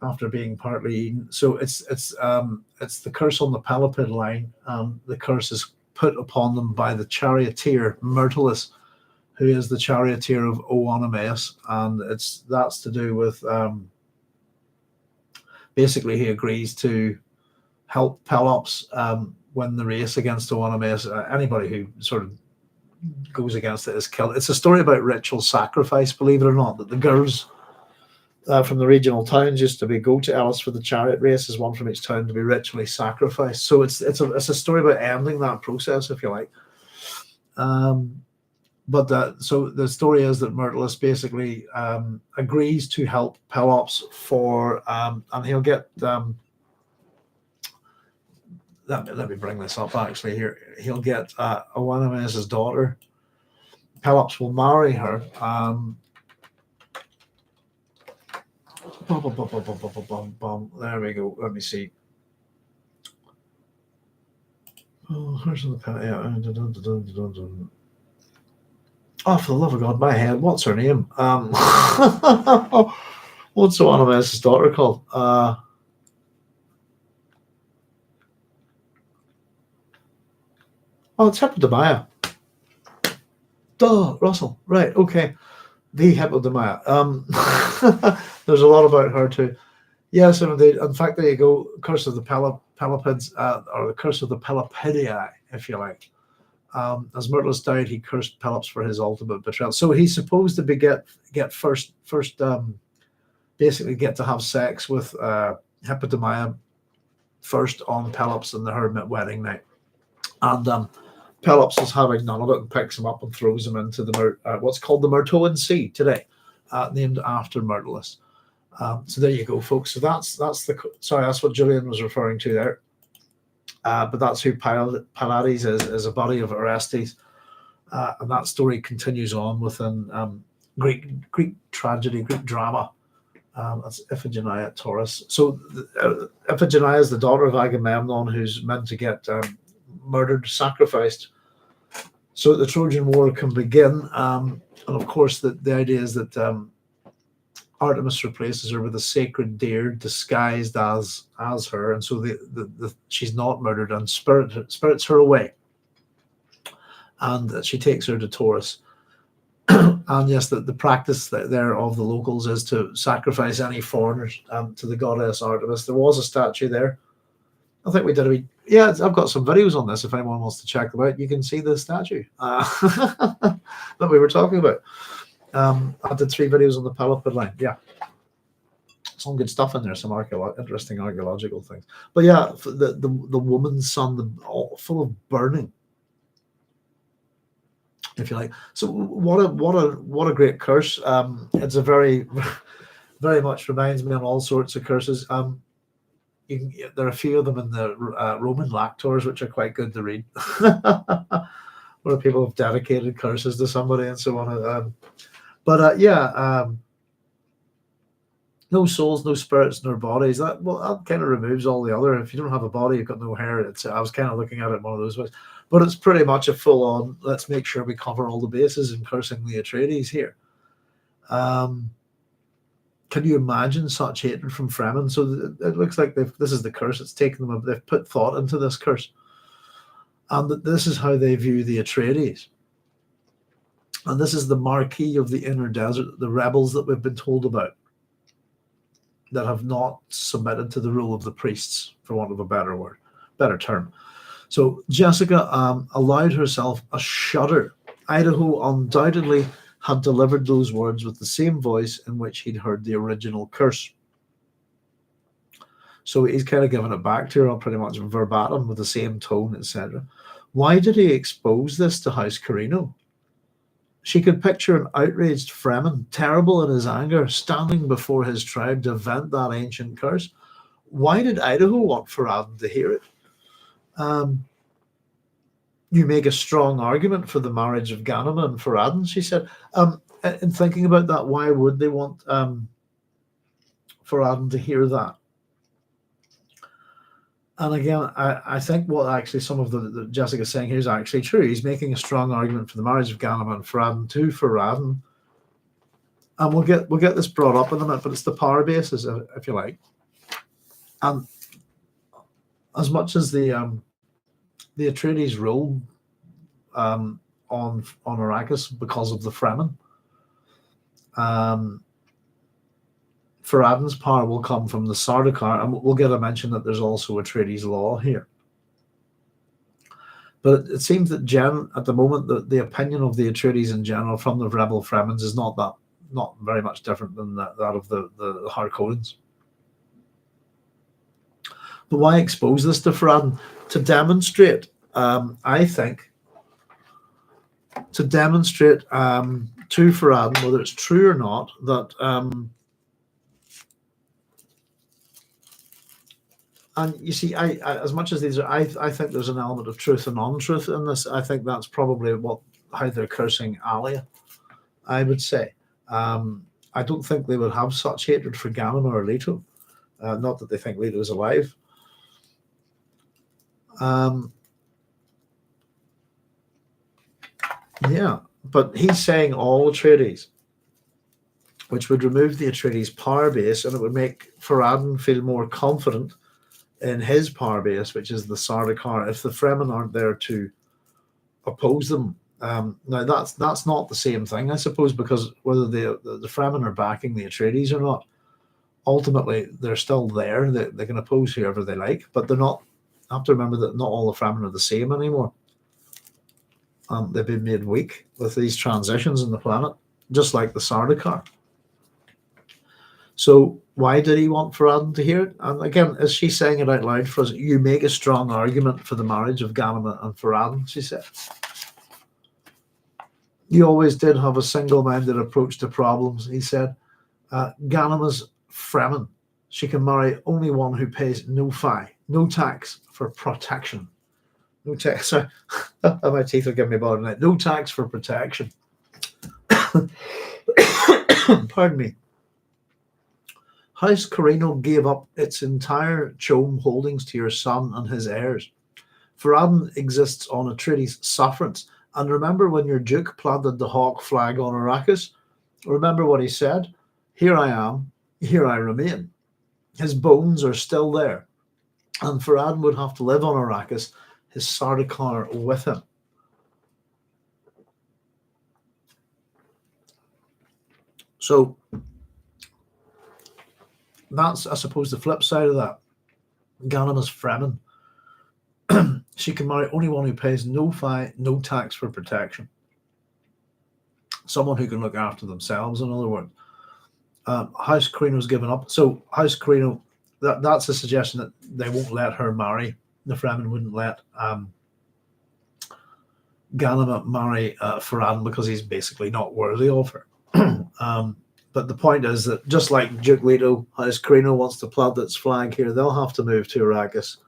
after being partly eaten. So it's the curse on the Pelopid line. The curse is put upon them by the charioteer Myrtilus, who is the charioteer of Oenomaus, and that's to do with basically he agrees to help Pelops win the race against Oenomaus. Anybody who sort of goes against it is killed. It's a story about ritual sacrifice, believe it or not, that the girls from the regional towns used to go to Elis for the chariot races, one from each town to be ritually sacrificed. So it's a story about ending that process, if you like. So the story is that Myrtilus basically agrees to help Pelops and he'll get let me bring this up actually here. He'll get Oenomaus' daughter. Pelops will marry her. There we go. Let me see. Oh, where's the pen? Oh, for the love of God, my head. What's her name? What's Oenomaus' daughter called? It's Hippodamia. Duh, Russell. Right, okay. The Hippodamia. There's a lot about her too. Yes, indeed. In fact, there you go. Curse of the Pelopids, or the curse of the Pelopidii, if you like. As Myrtilus died, he cursed Pelops for his ultimate betrayal. So he's supposed to get first basically get to have sex with Hippodamia first on Pelops and her wedding night. And Pelops is having none of it and picks him up and throws him into the what's called the Myrtoan Sea today, named after Myrtilus. So there you go, folks. So that's what Julian was referring to there. But that's who Pylades is a buddy of Orestes, and that story continues on within Greek tragedy, Greek drama, That's Iphigenia at Taurus. So Iphigenia is the daughter of Agamemnon, who's meant to get murdered, sacrificed, so that the Trojan War can begin. And of course, the idea is that Artemis replaces her with a sacred deer disguised as her, and so she's not murdered, and spirits her away, and she takes her to Taurus. And yes, the practice there of the locals is to sacrifice any foreigners to the goddess Artemis. There was a statue there. I think we did yeah, I've got some videos on this if anyone wants to check them out. You can see the statue that we were talking about. I did 3 videos on the Pelopid line. Yeah, some good stuff in there, some interesting archaeological things. But yeah, the woman's son, full of burning, if you like. So what a great curse. It's a very much reminds me on all sorts of curses. There are a few of them in the Roman Lactors, which are quite good to read, where people have dedicated curses to somebody and so on. No souls, no spirits, no bodies. That kind of removes all the other. If you don't have a body, you've got no hair. I was kind of looking at it one of those ways, but it's pretty much a full-on. Let's make sure we cover all the bases in cursing the Atreides here. Can you imagine such hatred from Fremen? So it looks like this is the curse. It's taken them. They've put thought into this curse, and that this is how they view the Atreides. And this is the marquee of the inner desert, the rebels that we've been told about, that have not submitted to the rule of the priests, for want of a better term. So Jessica allowed herself a shudder. Idaho undoubtedly had delivered those words with the same voice in which he'd heard the original curse. So he's kind of given it back to her pretty much verbatim with the same tone, etc. Why did he expose this to House Carino? She could picture an outraged Fremen, terrible in his anger, standing before his tribe to vent that ancient curse. Why did Idaho want Farad'n to hear it? You make a strong argument for the marriage of Ganima and Farad'n, she said. In thinking about that, why would they want Farad'n to hear that? And again, I think what actually some of the Jessica's saying here is actually true. He's making a strong argument for the marriage of Ganima and Farad'n to Farad'n. And we'll get this brought up in a minute, but it's the power basis, if you like. And as much as the Atreides rule on Arrakis because of the Fremen, Farad'n's power will come from the Sardaukar, and we'll get a mention that there's also Atreides law here. But it seems that at the moment, the opinion of the Atreides in general from the rebel Fremens is not very much different than that of the Harkonnens. But why expose this to Farad'n? To demonstrate, I think, to Farad'n, whether it's true or not, that and you see, I as much as these are, I think there's an element of truth and untruth in this. I think that's probably how they're cursing Alia, I would say. I don't think they would have such hatred for Ganima or Leto. Not that they think Leto is alive. Yeah, but he's saying all Atreides, which would remove the Atreides power base, and it would make Farad'n feel more confident in his power base, which is the Sardaukar, if the Fremen aren't there to oppose them. Now that's not the same thing, I suppose, because whether the Fremen are backing the Atreides or not, ultimately they're still there. They can oppose whoever they like, but they're not. I have to remember that not all the Fremen are the same anymore. They've been made weak with these transitions in the planet, just like the Sardaukar. So why did he want Farad'n to hear it? And again, is she saying it out loud for us? You make a strong argument for the marriage of Ganima and Farad'n, she said. You always did have a single-minded approach to problems, he said. Ganima's Fremen. She can marry only one who pays no fee, no tax for protection. No tax. Sorry, my teeth are giving me a bother tonight. No tax for protection. Pardon me. House Carino gave up its entire Chome holdings to your son and his heirs. Farad'n exists on Atreides' sufferance. And remember when your Duke planted the hawk flag on Arrakis? Remember what he said? Here I am, here I remain. His bones are still there. And Farad'n would have to live on Arrakis, his Sardaukar with him. So that's, I suppose, the flip side of that. Ganima's Fremen. She can marry only one who pays no fee, no tax for protection. Someone who can look after themselves, in other words. House Carino's given up. So House Carino, that's a suggestion that they won't let her marry. The Fremen wouldn't let Ganima marry Farad'n because he's basically not worthy of her. But the point is that just like Duke Leto, House Carino wants to plant its flag here, they'll have to move to Arrakis.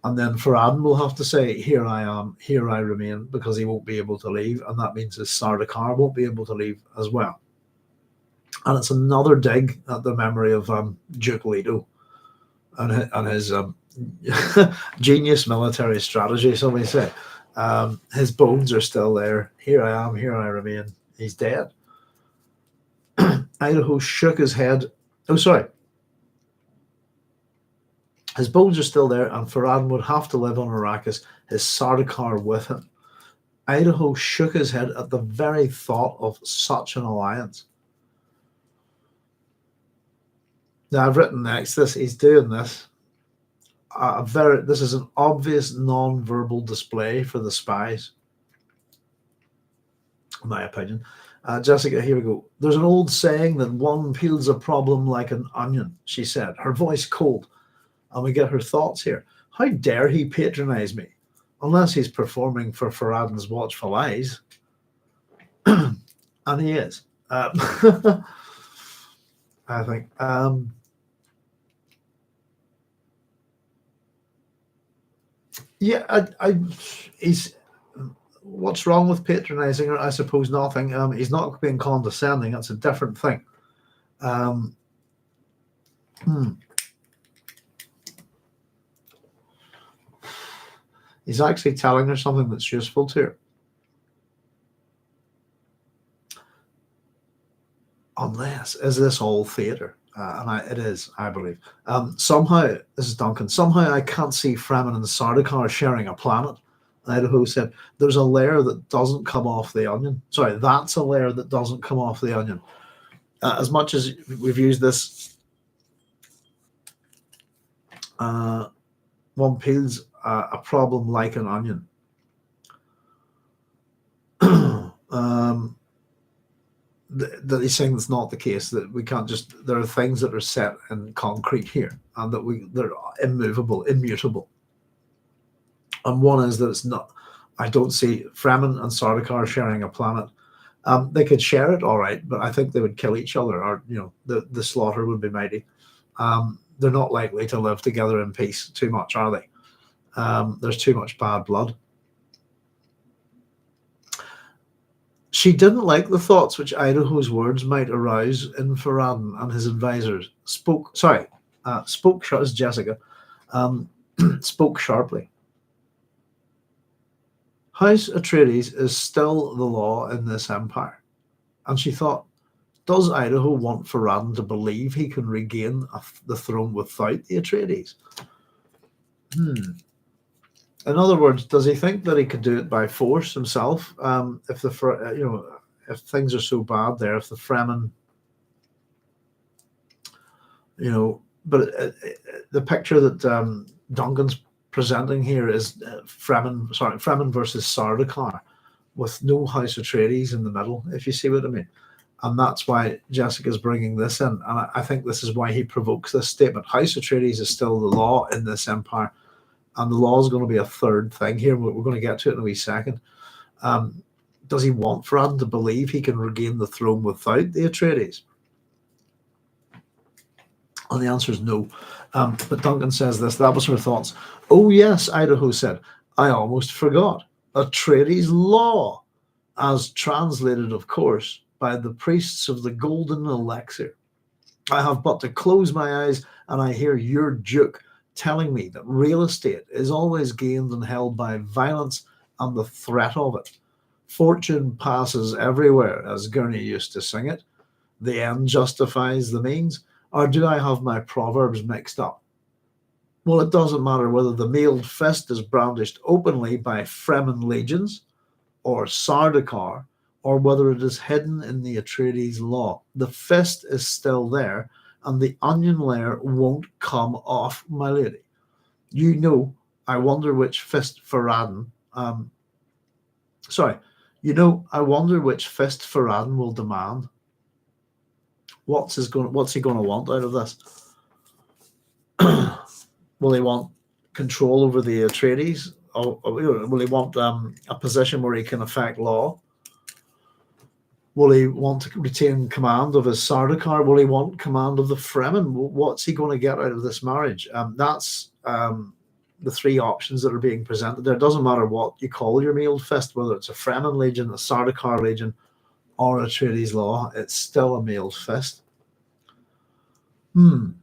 And then Farad'n will have to say, here I am, here I remain, because he won't be able to leave. And that means his Sardaukar won't be able to leave as well. And it's another dig at the memory of Duke Leto and his genius military strategy, so we say. His bones are still there. Here I am, here I remain. He's dead. Idaho shook his head. Oh, sorry. His bones are still there, and Farad'n would have to live on Arrakis, his Sardaukar with him. Idaho shook his head at the very thought of such an alliance. Now, I've written next this. He's doing this. This is an obvious non-verbal display for the spies, in my opinion. Jessica, here we go. There's an old saying that one peels a problem like an onion, she said, her voice cold. And we get her thoughts here. How dare he patronize me? Unless he's performing for Farad'n's watchful eyes. And he is. I think. Yeah, he's. What's wrong with patronizing her? I suppose nothing. He's not being condescending. That's a different thing. He's actually telling her something that's useful to her. Unless, is this all theatre? It is, I believe. Somehow, this is Duncan, somehow I can't see Fremen and Sardaukar sharing a planet. Idaho said, there's a layer that doesn't come off the onion. Sorry, that's a layer that doesn't come off the onion. As much as we've used this, one peels a problem like an onion. That he's saying that's not the case, that we can't just, there are things that are set in concrete here and that they're immovable, immutable. And one is that it's not, I don't see Fremen and Sardaukar sharing a planet. They could share it, all right, but I think they would kill each other, or the slaughter would be mighty. They're not likely to live together in peace too much, are they? There's too much bad blood. She didn't like the thoughts which Idaho's words might arouse in Farad'n and his advisors. Spoke as Jessica, spoke sharply. House Atreides is still the law in this empire. And she thought, does Idaho want Farad'n to believe he can regain the throne without the Atreides? In other words, does he think that he could do it by force himself? If if things are so bad there, if the Fremen, but the picture that Duncan's presenting here is Fremen versus Sardaukar, with no House Atreides in the middle, if you see what I mean. And that's why Jessica's bringing this in. And I think this is why he provokes this statement. House Atreides is still the law in this empire. And the law is going to be a third thing here. We're going to get to it in a wee second. Does he want Farad'n to believe he can regain the throne without the Atreides? And the answer is no. But Duncan says this. That was her thoughts. Oh, yes, Idaho said. I almost forgot. Atreides law, as translated, of course, by the priests of the Golden Elixir. I have but to close my eyes, and I hear your Duke telling me that real estate is always gained and held by violence and the threat of it. Fortune passes everywhere, as Gurney used to sing it. The end justifies the means. Or do I have my proverbs mixed up? Well, it doesn't matter whether the mailed fist is brandished openly by Fremen legions or Sardaukar, or whether it is hidden in the Atreides law. The fist is still there, and the onion layer won't come off, my lady. You know, I wonder which fist Farad'n. Sorry, I wonder which fist Farad'n will demand. What's he going to want out of this? Will he want control over the Atreides? Or will he want a position where he can affect law? Will he want to retain command of his Sardaukar? Will he want command of the Fremen? What's he going to get out of this marriage? That's the three options that are being presented there. It doesn't matter what you call your mailed fist, whether it's a Fremen legion, a Sardaukar legion, or a Atreides law, it's still a mailed fist. And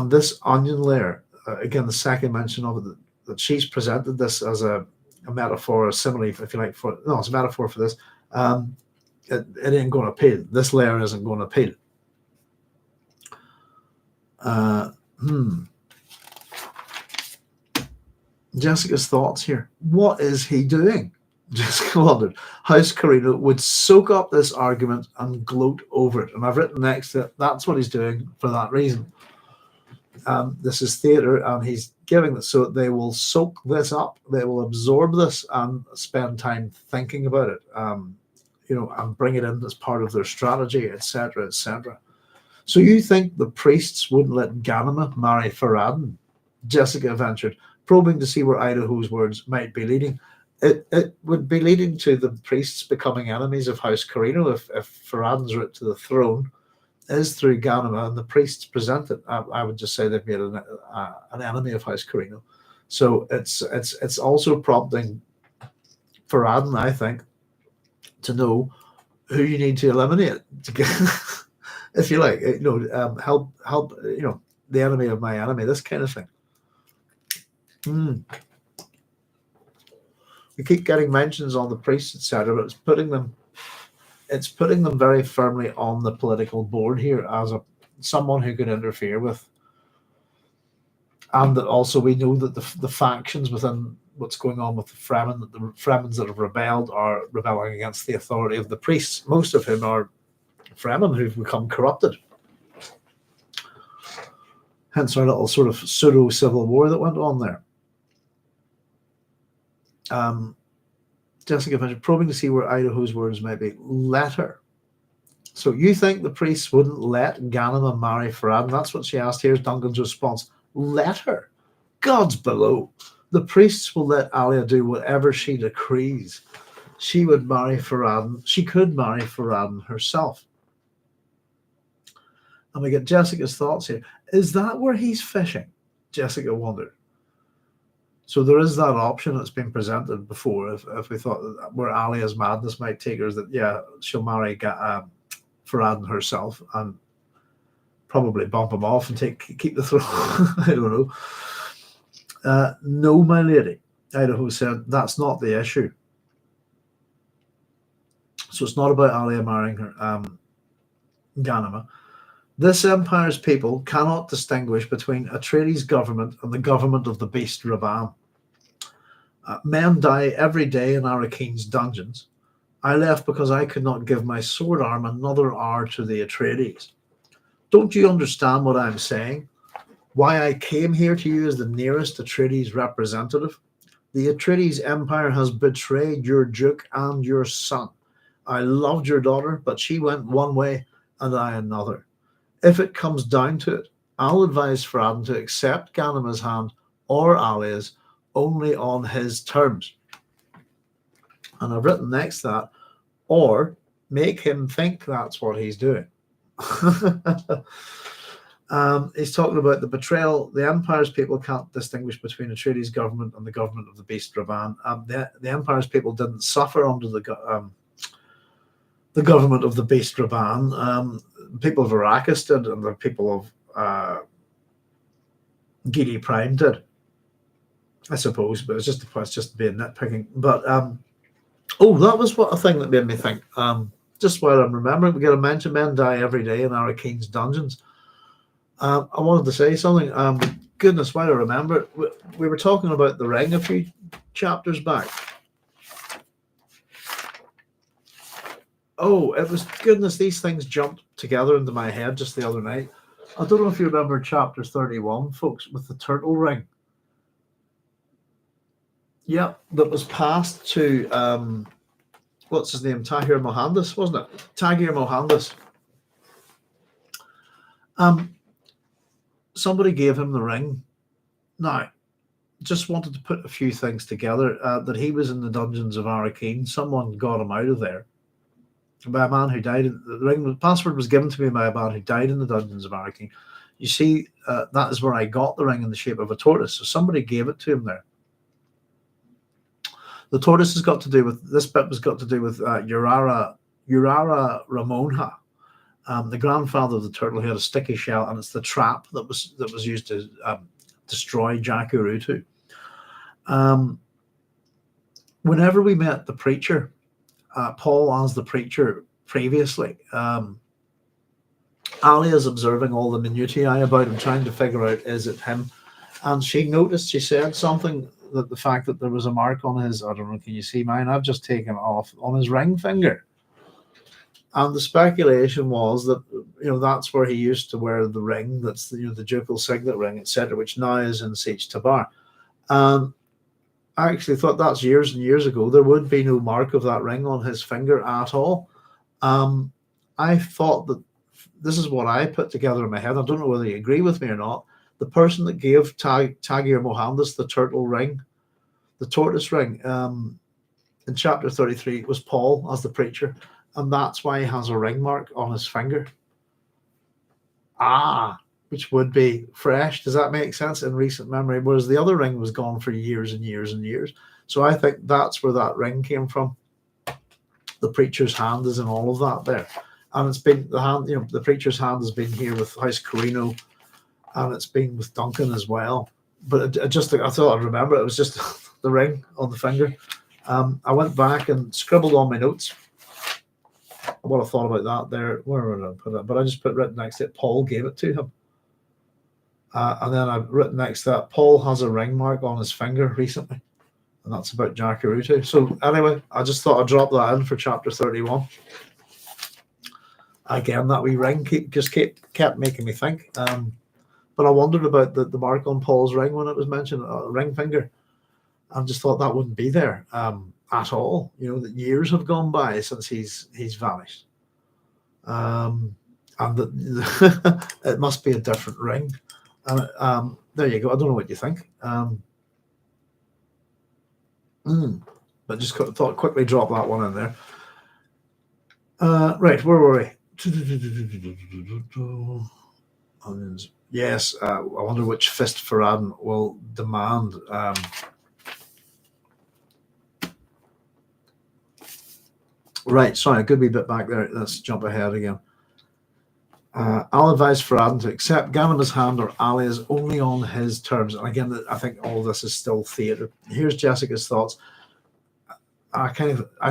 this onion layer, again, the second mention of it, that she's presented this as a metaphor, a simile, if you like, it's a metaphor for this. It ain't going to peel. This layer isn't going to peel. Jessica's thoughts here. What is he doing? Jessica wondered. House Carino would soak up this argument and gloat over it. And I've written next to it, that's what he's doing for that reason. This is theatre, and he's giving this, so they will soak this up, they will absorb this and spend time thinking about it, and bring it in as part of their strategy, etc., etc. So you think the priests wouldn't let Ganima marry Farad'n? Jessica ventured, probing to see where Idaho's words might be leading. It would be leading to the priests becoming enemies of House Carino if Farad'n's route to the throne is through Ganima, and the priests present it. I would just say they've made an enemy of House Carino. So it's also prompting Farad'n, I think, to know who you need to eliminate to get, if you like, help, the enemy of my enemy, this kind of thing. We keep getting mentions on the priests, etc., but it's putting them very firmly on the political board here as someone who can interfere with, and that also we know that the factions within what's going on with the Fremen, that the Fremens that have rebelled are rebelling against the authority of the priests, most of whom are Fremen who've become corrupted. Hence our little sort of pseudo-civil war that went on there. Jessica mentioned, probing to see where Idaho's words might be. Let her. So you think the priests wouldn't let Ganima marry Farad'n? That's what she asked. Here's Duncan's response. Let her. God's below. The priests will let Alia do whatever she decrees. She would marry Farad'n. She could marry Farad'n herself. And we get Jessica's thoughts here. Is that where he's fishing? Jessica wondered. So there is that option that's been presented before. If we thought that where Alia's madness might take her, is that, yeah, she'll marry Farad'n herself and probably bump him off and keep the throne. I don't know. No, my lady, Idaho said, that's not the issue. So it's not about Alia marrying her, Ganima. This empire's people cannot distinguish between Atreides' government and the government of the beast Rabban. Men die every day in Arrakeen's dungeons. I left because I could not give my sword arm another hour to the Atreides. Don't you understand what I'm saying? Why I came here to you as the nearest Atreides representative? The Atreides empire has betrayed your duke and your son. I loved your daughter, but she went one way and I another. If it comes down to it, I'll advise Farad'n to accept Ganima's hand or Alia's only on his terms. And I've written next to that, or make him think that's what he's doing. He's talking about the betrayal. The Empire's people can't distinguish between Atreides' government and the government of the beast Rabban. The Empire's people didn't suffer under the government of the beast Rabban. people of Arrakis did, and the people of Gidi Prime did, I suppose. But it's just being nitpicking. But that was what a thing that made me think. Just while I'm remembering, we get a mention: men die every day in Arrakine's dungeons. I wanted to say something. Goodness, why do I remember it? We were talking about the ring a few chapters back. Oh, it was goodness. These things jumped together into my head just the other night. I don't know if you remember chapter 31, folks, with the turtle ring. Yeah, that was passed to what's his name? Tahir Mohandas, wasn't it? Tahir Mohandas. Somebody gave him the ring. Now, just wanted to put a few things together. That he was in the dungeons of Arrakeen. Someone got him out of there by a man who died. The ring, the password was given to me by a man who died in the dungeons of Arrakeen. You see, that is where I got the ring in the shape of a tortoise. So somebody gave it to him there. The tortoise has got to do with this bit. Was got to do with Urara Ramonha. The grandfather of the turtle, who had a sticky shell, and it's the trap that was used to destroy Jack Urutu. Whenever we met the preacher, Paul as the preacher previously, Ali is observing all the minutiae about him, trying to figure out, is it him? And she said something, that the fact that there was a mark on his, I don't know, can you see mine? I've just taken it off, on his ring finger. And the speculation was that, that's where he used to wear the ring, that's the ducal signet ring, etc., which now is in Siege Tabar. I actually thought that's years and years ago. There would be no mark of that ring on his finger at all. I thought that this is what I put together in my head. I don't know whether you agree with me or not. The person that gave Tahir Mohandas the turtle ring, the tortoise ring, in chapter 33 was Paul as the preacher. And that's why he has a ring mark on his finger. Which would be fresh. Does that make sense? In recent memory, whereas the other ring was gone for years and years and years. So I think that's where that ring came from. The preacher's hand is in all of that there. And it's been the hand, the preacher's hand has been here with House Carino, and it's been with Duncan as well. But I thought I'd remember it was just the ring on the finger. I went back and scribbled on my notes what I thought about that there. Where did I put it? But I just put written next to it, Paul gave it to him. And then I've written next to that, Paul has a ring mark on his finger recently. And that's about Jack Urutu. So anyway, I just thought I'd drop that in for chapter 31. Again, that wee ring kept making me think. But I wondered about the mark on Paul's ring when it was mentioned, ring finger. I just thought that wouldn't be there at all. That years have gone by since he's vanished. And that it must be a different ring. There you go. I don't know what you think. But just thought quickly drop that one in there. Right, where were we? Yes, I wonder which fist Farad'n will demand. Right, sorry, a good wee bit back there. Let's jump ahead again. I'll advise Farad'n to accept Ganima's hand or Alia's only on his terms. And again, I think all this is still theatre. Here's Jessica's thoughts. I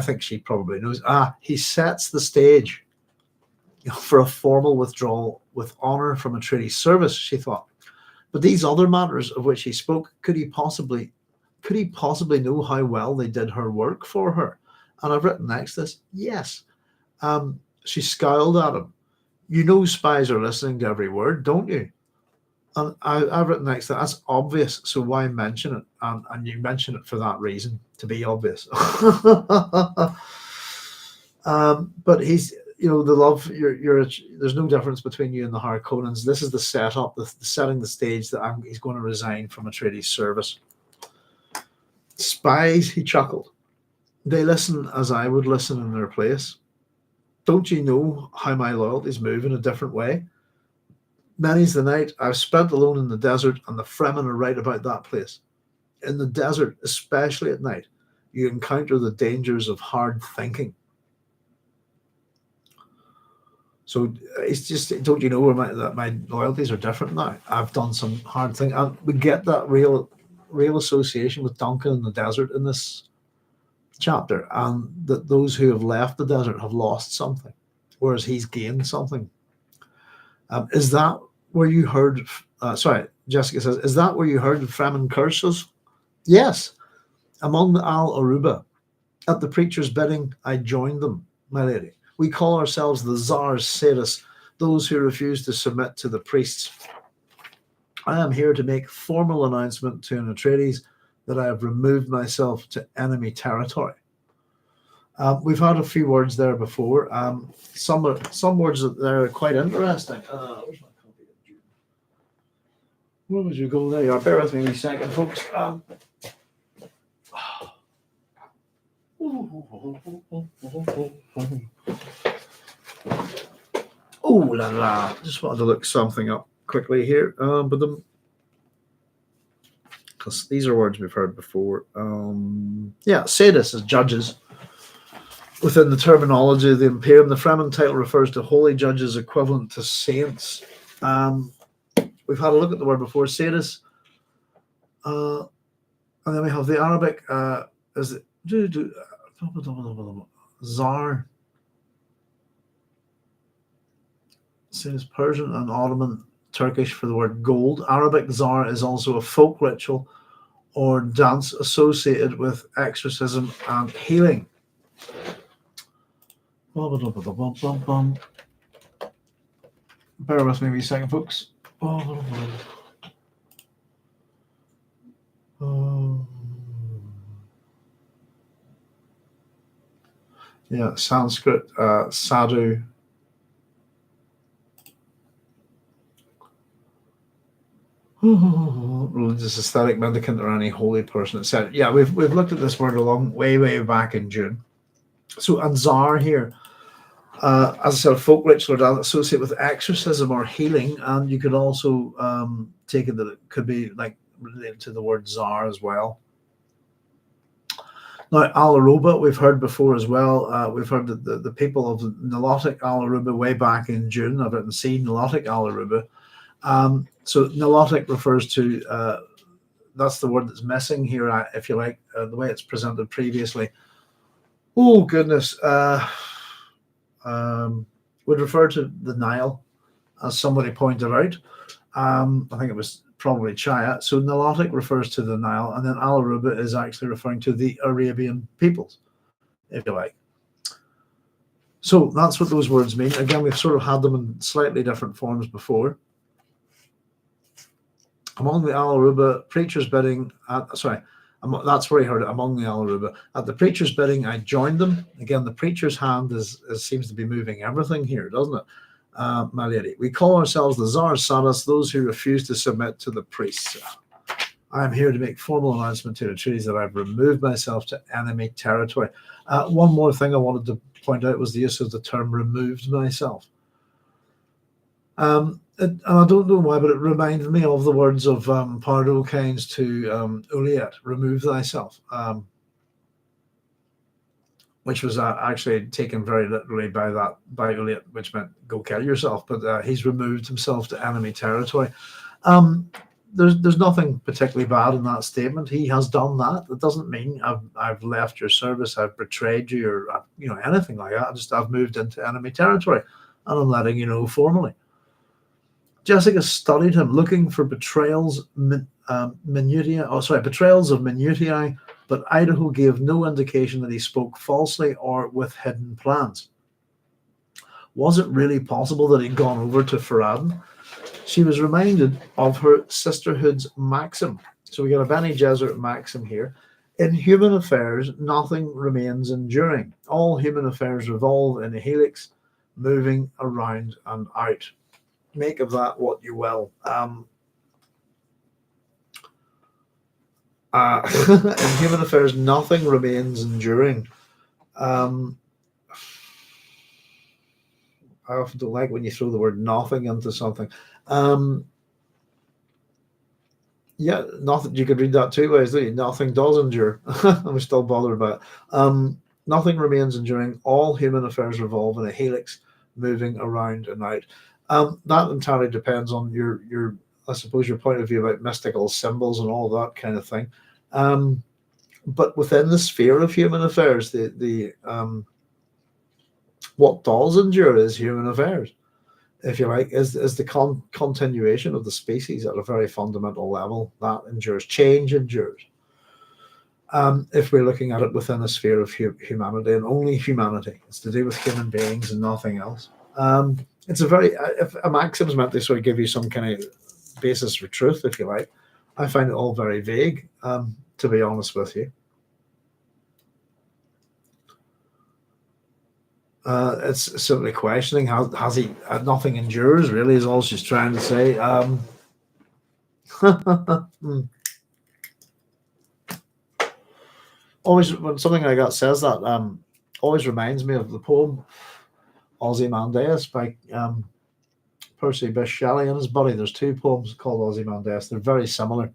think she probably knows. He sets the stage for a formal withdrawal with honour from a treaty service, she thought. But these other matters of which he spoke, could he possibly know how well they did her work for her? And I've written next to this, yes. She scowled at him. You know spies are listening to every word, don't you? And I've written next to that, that's obvious, so why mention it? And you mention it for that reason, to be obvious. But he's, the love, there's no difference between you and the Harkonnens. This is the setup, setting the stage that he's going to resign from a treaty service. Spies, he chuckled. They listen as I would listen in their place. Don't you know how my loyalties move in a different way? Many's the night I've spent alone in the desert, and the Fremen are right about that place. In the desert, especially at night, you encounter the dangers of hard thinking. So it's just, don't you know where that my loyalties are different now? I've done some hard thing, and we get that real association with Duncan in the desert in this chapter, and that those who have left the desert have lost something, whereas he's gained something. Is that where you heard? Sorry, Jessica says, is that where you heard the Fremen curses? Yes, among the Al Aruba. At the preacher's bidding, I joined them, my lady. We call ourselves the Tsar's Sadis, those who refuse to submit to the priests. I am here to make formal announcement to an Atreides that I have removed myself to enemy territory. We've had a few words there before. Some words that are quite interesting. Where's my copy of Dune? Where would you go? There you are. Bear with me a second, folks. Oh la la! Just wanted to look something up quickly here, but because these are words we've heard before. Yeah, sadis as judges. Within the terminology of the Imperium, the Fremen title refers to holy judges equivalent to saints. We've had a look at the word before, sadis, and then we have the Arabic as Tsar. Same as Persian and Ottoman Turkish for the word gold. Arabic Tsar is also a folk ritual or dance associated with exorcism and healing. Bear with me a second, folks. Yeah, Sanskrit, sadhu. Religious aesthetic, mendicant, or any holy person, etc. Yeah, we've looked at this word a long way back in June. So, and Tsar here, as I said, a folk ritual or associated with exorcism or healing, and you could also take it that it could be like related to the word Tsar as well. Now, Al Aruba, we've heard before as well. We've heard that the people of Nilotic Al Aruba way back in June. I've written C, Nilotic Al Aruba. So Nilotic refers to, that's the word that's missing here, if you like, the way it's presented previously. Oh, goodness. Would refer to the Nile, as somebody pointed out. I think it was probably Chaya. So Nilotic refers to the Nile, and then Al Aruba is actually referring to the Arabian peoples, if you like. So that's what those words mean. Again, we've sort of had them in slightly different forms before. Among the Al Aruba, preacher's bidding, that's where he heard it, among the Al Aruba. At the preacher's bidding, I joined them. Again, the preacher's hand seems to be moving everything here, doesn't it? My lady. We call ourselves the Tsar's Sadis, those who refuse to submit to the priests. I am here to make formal announcement to the Atreides that I've removed myself to enemy territory. One more thing I wanted to point out was the use of the term removed myself. And I don't know why, but it reminded me of the words of Pardo Kynes to Uliet, remove thyself, which was actually taken very literally by Uliet, which meant go kill yourself. But he's removed himself to enemy territory. There's nothing particularly bad in that statement. He has done that. It doesn't mean I've left your service, I've betrayed you, or anything like that. I've moved into enemy territory, and I'm letting you know formally. Jessica studied him, looking for betrayals of minutiae, but Idaho gave no indication that he spoke falsely or with hidden plans. Was it really possible that he'd gone over to Farad'n? She was reminded of her sisterhood's maxim. So we got a Bene Gesserit maxim here. In human affairs, nothing remains enduring. All human affairs revolve in a helix, moving around and out. Make of that what you will. In human affairs, nothing remains enduring. I often don't like when you throw the word nothing into something. Yeah, nothing. You could read that two ways. Nothing does endure. I'm still bothered about it. Nothing remains enduring. All human affairs revolve in a helix, moving around and out. That entirely depends on your I suppose your point of view about mystical symbols and all that kind of thing. Um, but within the sphere of human affairs, the what does endure is human affairs, if you like, is the continuation of the species at a very fundamental level. That endures. Change endures. If we're looking at it within a sphere of humanity and only humanity, it's to do with human beings and nothing else. It's a very, if a maxim is meant to sort of give you some kind of basis for truth, if you like, I find it all very vague, to be honest with you. It's simply questioning, has he, nothing endures, really, is all she's trying to say. Always, when something like that says that, always reminds me of the poem Ozymandias by Percy Bysshe Shelley and his buddy. There's two poems called Ozymandias. They're very similar.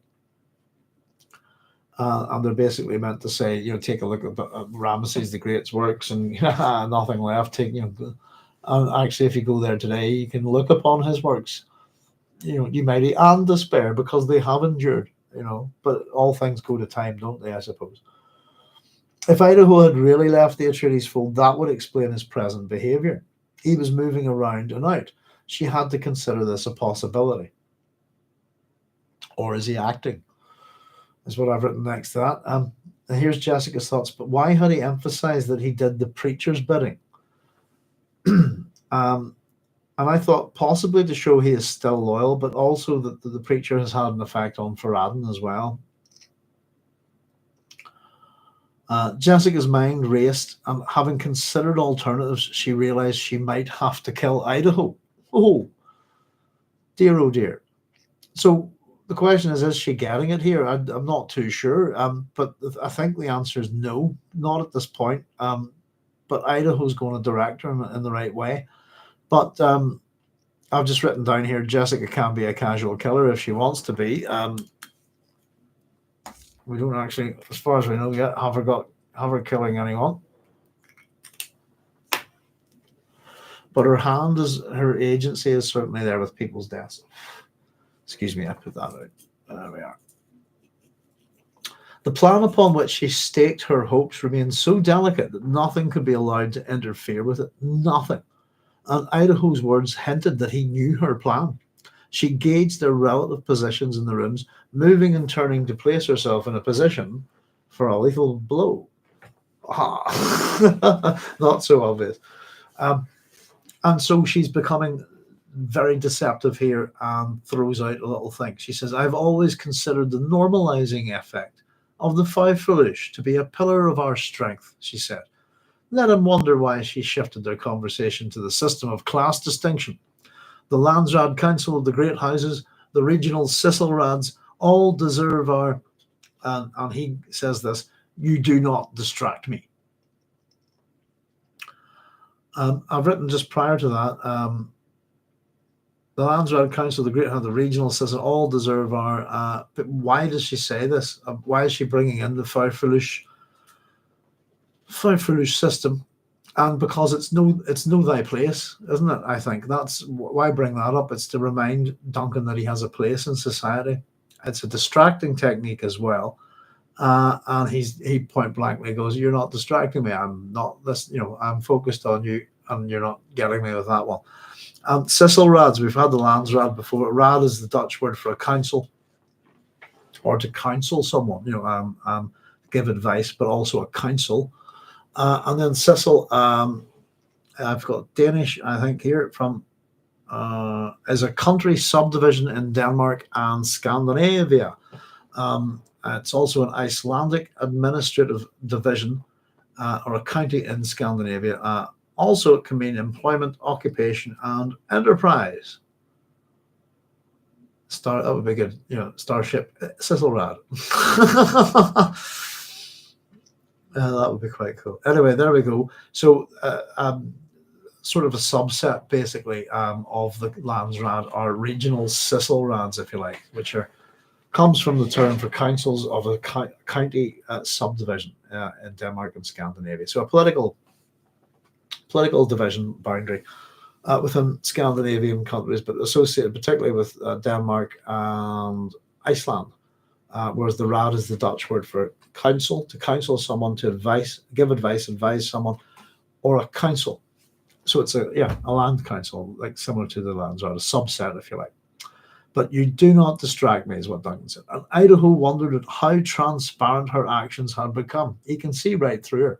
And they're basically meant to say, take a look at Ramesses the Great's works and nothing left. And actually, if you go there today, you can look upon his works, humanity and despair, because they have endured, But all things go to time, don't they, I suppose? If Idaho had really left the Atreides fold, that would explain his present behavior. He was moving around and out. She had to consider this a possibility. Or is he acting? Is what I've written next to that. And here's Jessica's thoughts. But why had he emphasized that he did the preacher's bidding? And I thought possibly to show he is still loyal, but also that the preacher has had an effect on Farad'n as well. Jessica's mind raced, and having considered alternatives, she realized she might have to kill Idaho. Oh dear. So the question is she getting it here? I'm not too sure, but I think the answer is no, not at this point. But Idaho's going to direct her in the right way. But I've just written down here, Jessica can be a casual killer if she wants to be. We don't actually, as far as we know yet, have her killing anyone. But her agency is certainly there with people's deaths. Excuse me, I put that out. There we are. The plan upon which she staked her hopes remained so delicate that nothing could be allowed to interfere with it. Nothing. And Idaho's words hinted that he knew her plan. She gauged their relative positions in the rooms, moving and turning to place herself in a position for a lethal blow. Not so obvious. And so she's becoming very deceptive here and throws out a little thing. She says, I've always considered the normalizing effect of the five foolish to be a pillar of our strength, she said. Let him wonder why she shifted their conversation to the system of class distinction. The Landsraad Council of the Great Houses, the regional Sisselrads, all deserve our, and he says this, you do not distract me. I've written just prior to that, the Landsraad Council, the Great Houses, the regional Sissel, all deserve our, but why does she say this? Why is she bringing in the five foolish system? And because it's know thy place, isn't it? I think that's why bring that up. It's to remind Duncan that he has a place in society. It's a distracting technique as well. And he point blankly goes, "You're not distracting me. I'm not this. I'm focused on you, and you're not getting me with that one." Sisselrads, we've had the Landsraad before. Rad is the Dutch word for a counsel, or to counsel someone. Give advice, but also a counsel. And then Sissel, I've got Danish, I think, here from is a country subdivision in Denmark and Scandinavia. It's also an Icelandic administrative division or a county in Scandinavia. Also, it can mean employment, occupation, and enterprise. That would be good. Starship Sisselrad. That would be quite cool. Anyway, there we go. So, sort of a subset, basically, of the Landsraad are regional Sisselrads, if you like, which comes from the term for councils of a county subdivision in Denmark and Scandinavia. So, a political division boundary within Scandinavian countries, but associated particularly with Denmark and Iceland. Whereas the rad is the Dutch word for counsel, to counsel someone, to give advice, advise someone, or a council. So it's a land council, like similar to the lands, or a subset, if you like. But you do not distract me, is what Duncan said. And Idaho wondered at how transparent her actions had become. He can see right through her.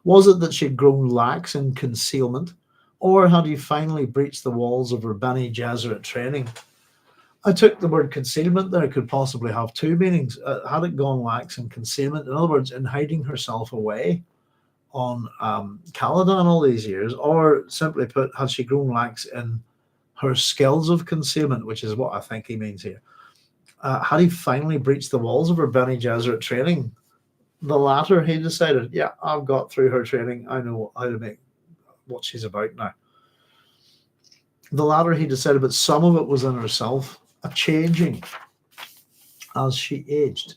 Was it that she'd grown lax in concealment, or had he finally breached the walls of her Bene Gesserit training? I took the word concealment there, could possibly have two meanings. Had it gone lax in concealment, in other words, in hiding herself away on Caladan all these years, or simply put, had she grown lax in her skills of concealment, which is what I think he means here. Had he finally breached the walls of her Bene Gesserit training? The latter, he decided, yeah, I've got through her training. I know how to make what she's about now. The latter, he decided, but some of it was in herself, a changing as she aged.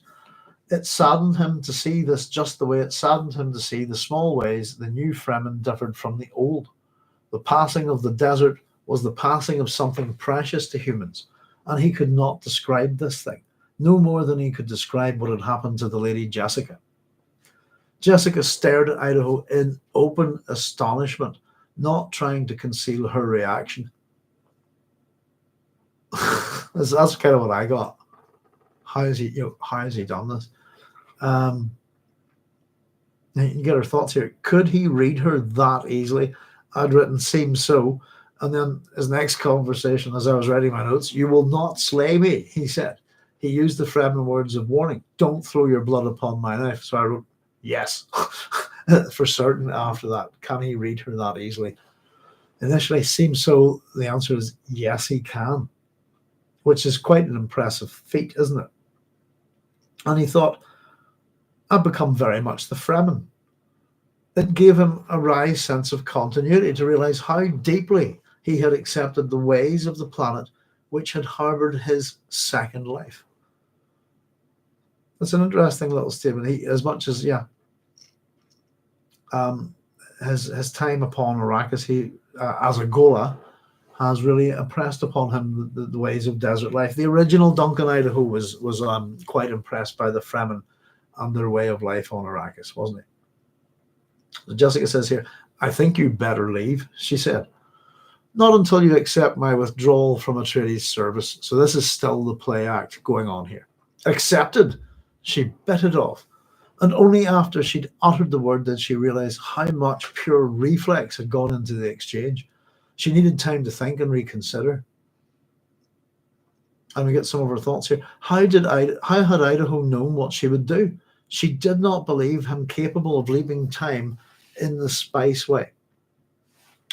It saddened him to see this just the way it saddened him to see the small ways the new Fremen differed from the old. The passing of the desert was the passing of something precious to humans, and he could not describe this thing, no more than he could describe what had happened to the lady Jessica. Jessica stared at Idaho in open astonishment, not trying to conceal her reaction. That's kind of what I got. How has he done this? You can get her thoughts here. Could he read her that easily? I'd written seems so. And then his next conversation, as I was writing my notes, you will not slay me, he said. He used the Fremen words of warning. Don't throw your blood upon my knife. So I wrote, yes, for certain after that. Can he read her that easily? Initially, seems so. The answer is yes, he can, which is quite an impressive feat, isn't it? And he thought, I've become very much the Fremen. It gave him a wry sense of continuity to realize how deeply he had accepted the ways of the planet which had harbored his second life. That's an interesting little statement. He, as much as his time upon Arrakis, he as a Gola has really impressed upon him the ways of desert life. The original Duncan Idaho was quite impressed by the Fremen and their way of life on Arrakis, wasn't he? So Jessica says here, I think you better leave, she said. Not until you accept my withdrawal from Atreides' service. So this is still the play act going on here. Accepted. She bit it off. And only after she'd uttered the word did she realize how much pure reflex had gone into the exchange. She needed time to think and reconsider. And we get some of her thoughts here. How had Idaho known what she would do? She did not believe him capable of leaving time in the spice way.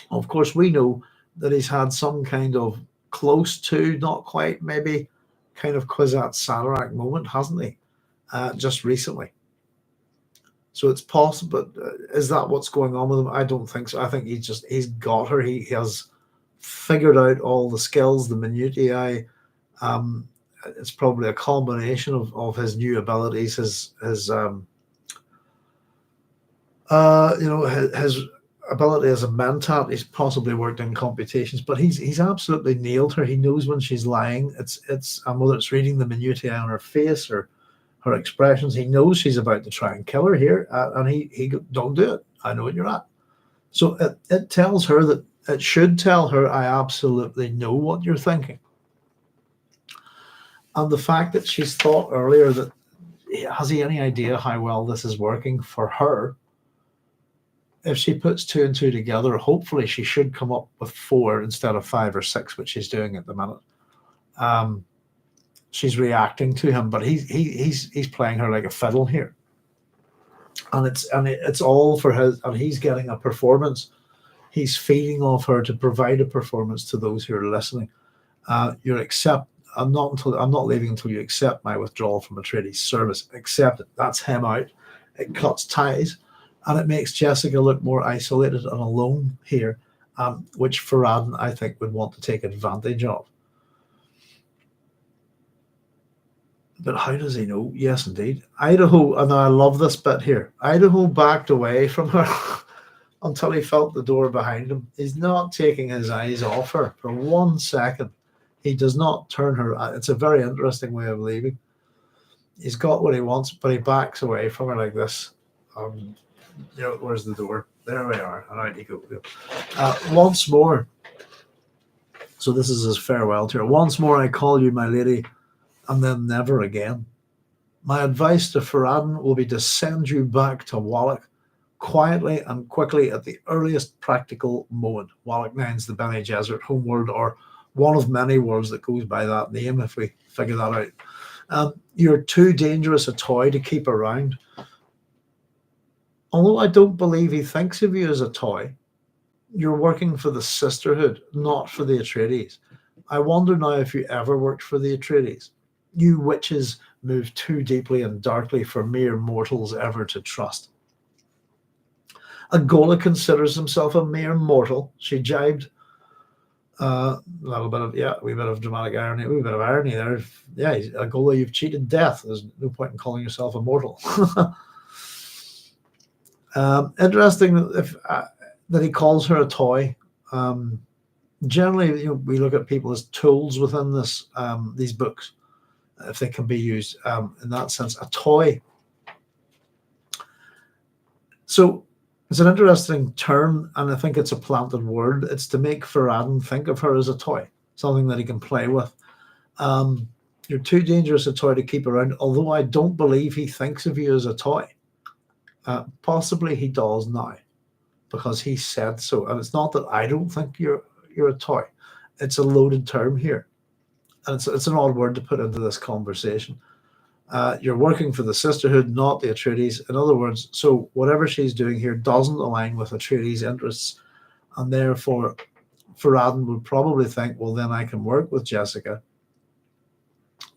Of course, we know that he's had some kind of close to, not quite, maybe kind of Kwisatz Haderach moment, hasn't he? Just recently. So it's possible, but is that what's going on with him? I don't think so. I think he's got her. He has figured out all the skills, the minutiae. It's probably a combination of his new abilities, his ability as a mentat. He's possibly worked in computations, but he's absolutely nailed her. He knows when she's lying. It's whether it's reading the minutiae on her face or her expressions, he knows she's about to try and kill her here, and he don't do it. I know what you're at. So it tells her that it should tell her, I absolutely know what you're thinking. And the fact that she's thought earlier that, has he any idea how well this is working for her? If she puts two and two together, hopefully she should come up with 4 instead of 5 or 6, which she's doing at the minute. She's reacting to him, but he's playing her like a fiddle here, and it's all for his, and he's getting a performance. He's feeding off her to provide a performance to those who are listening. I'm not leaving until you accept my withdrawal from Atreides' service. Accept it. That's him out. It cuts ties, and it makes Jessica look more isolated and alone here, which Farad'n, I think, would want to take advantage of. But how does he know? Yes, indeed. Idaho, and I love this bit here. Idaho backed away from her until he felt the door behind him. He's not taking his eyes off her for 1 second. He does not turn her. It's a very interesting way of leaving. He's got what he wants, but he backs away from her like this. Where's the door? There we are. And out you go. Once more. So this is his farewell to her. Once more I call you my lady, and then never again. My advice to Farad'n will be to send you back to Wallach quietly and quickly at the earliest practical moment. Wallach 9's the Bene Gesserit homeworld, or one of many worlds that goes by that name, if we figure that out. You're too dangerous a toy to keep around. Although I don't believe he thinks of you as a toy, you're working for the Sisterhood, not for the Atreides. I wonder now if you ever worked for the Atreides. You witches move too deeply and darkly for mere mortals ever to trust. Agola considers himself a mere mortal. She jibed. A little bit of, a wee bit of dramatic irony, a wee bit of irony there. Yeah, Agola, you've cheated death. There's no point in calling yourself a mortal. Interesting that he calls her a toy. Generally, we look at people as tools within these books, if they can be used in that sense. A toy. So it's an interesting term, and I think it's a planted word. It's to make Farad'n think of her as a toy, something that he can play with. You're too dangerous a toy to keep around, although I don't believe he thinks of you as a toy. Possibly he does now, because he said so. And it's not that I don't think you're a toy. It's a loaded term here. And it's an odd word to put into this conversation. You're working for the Sisterhood, not the Atreides. In other words, so whatever she's doing here doesn't align with Atreides' interests. And therefore, Farad'n would probably think, well, then I can work with Jessica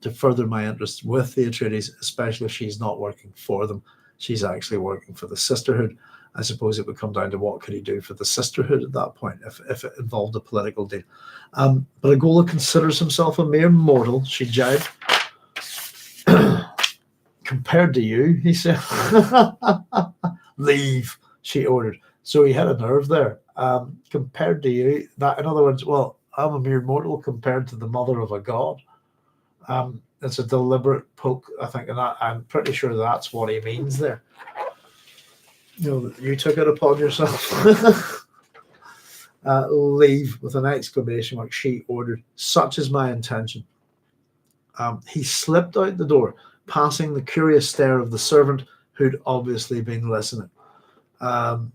to further my interests with the Atreides, especially if she's not working for them. She's actually working for the Sisterhood. I suppose it would come down to what could he do for the Sisterhood at that point if it involved a political deal. But Agola considers himself a mere mortal. She jibed. Compared to you, he said. Leave, she ordered. So he had a nerve there. Compared to you, that, in other words, well, I'm a mere mortal compared to the mother of a god. It's a deliberate poke, I think, and I'm pretty sure that's what he means there. You took it upon yourself. Leave, with an exclamation mark, she ordered. Such is my intention. He slipped out the door, passing the curious stare of the servant who'd obviously been listening. And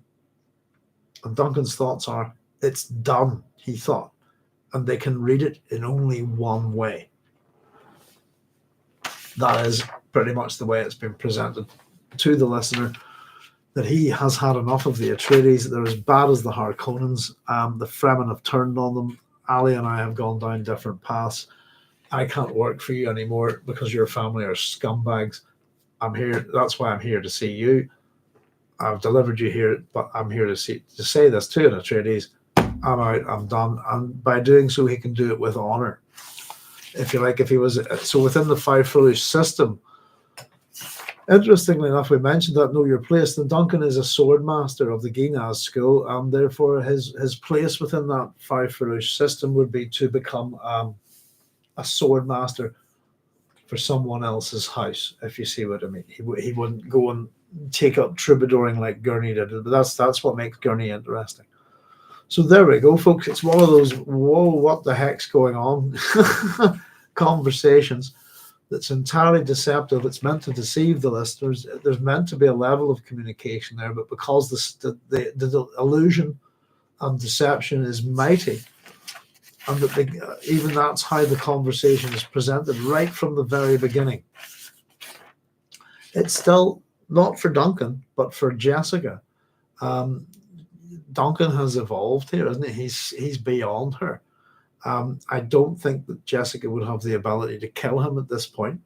Duncan's thoughts are, it's done, he thought, and they can read it in only one way. That is pretty much the way it's been presented to the listener, that he has had enough of the Atreides. They're as bad as the Harkonnens. The Fremen have turned on them. Ali and I have gone down different paths. I can't work for you anymore because your family are scumbags. I'm here. That's why I'm here to see you. I've delivered you here, but I'm here to say this to an Atreides. I'm out. I'm done. And by doing so, he can do it with honor. If you like, if he was so within the Five Foolish system. Interestingly enough, we mentioned that Know Your Place. And Duncan is a sword master of the Ginaz school, and therefore his place within that Five Foolish system would be to become a sword master for someone else's house, if you see what I mean. He wouldn't go and take up troubadouring like Gurney did, but that's what makes Gurney interesting. So there we go, folks. It's one of those, whoa, what the heck's going on conversations that's entirely deceptive. It's meant to deceive the listeners. There's meant to be a level of communication there, but because the illusion and deception is mighty, and that even that's how the conversation is presented right from the very beginning. It's still not for Duncan, but for Jessica. Duncan has evolved here, isn't he? He's beyond her. I don't think that Jessica would have the ability to kill him at this point.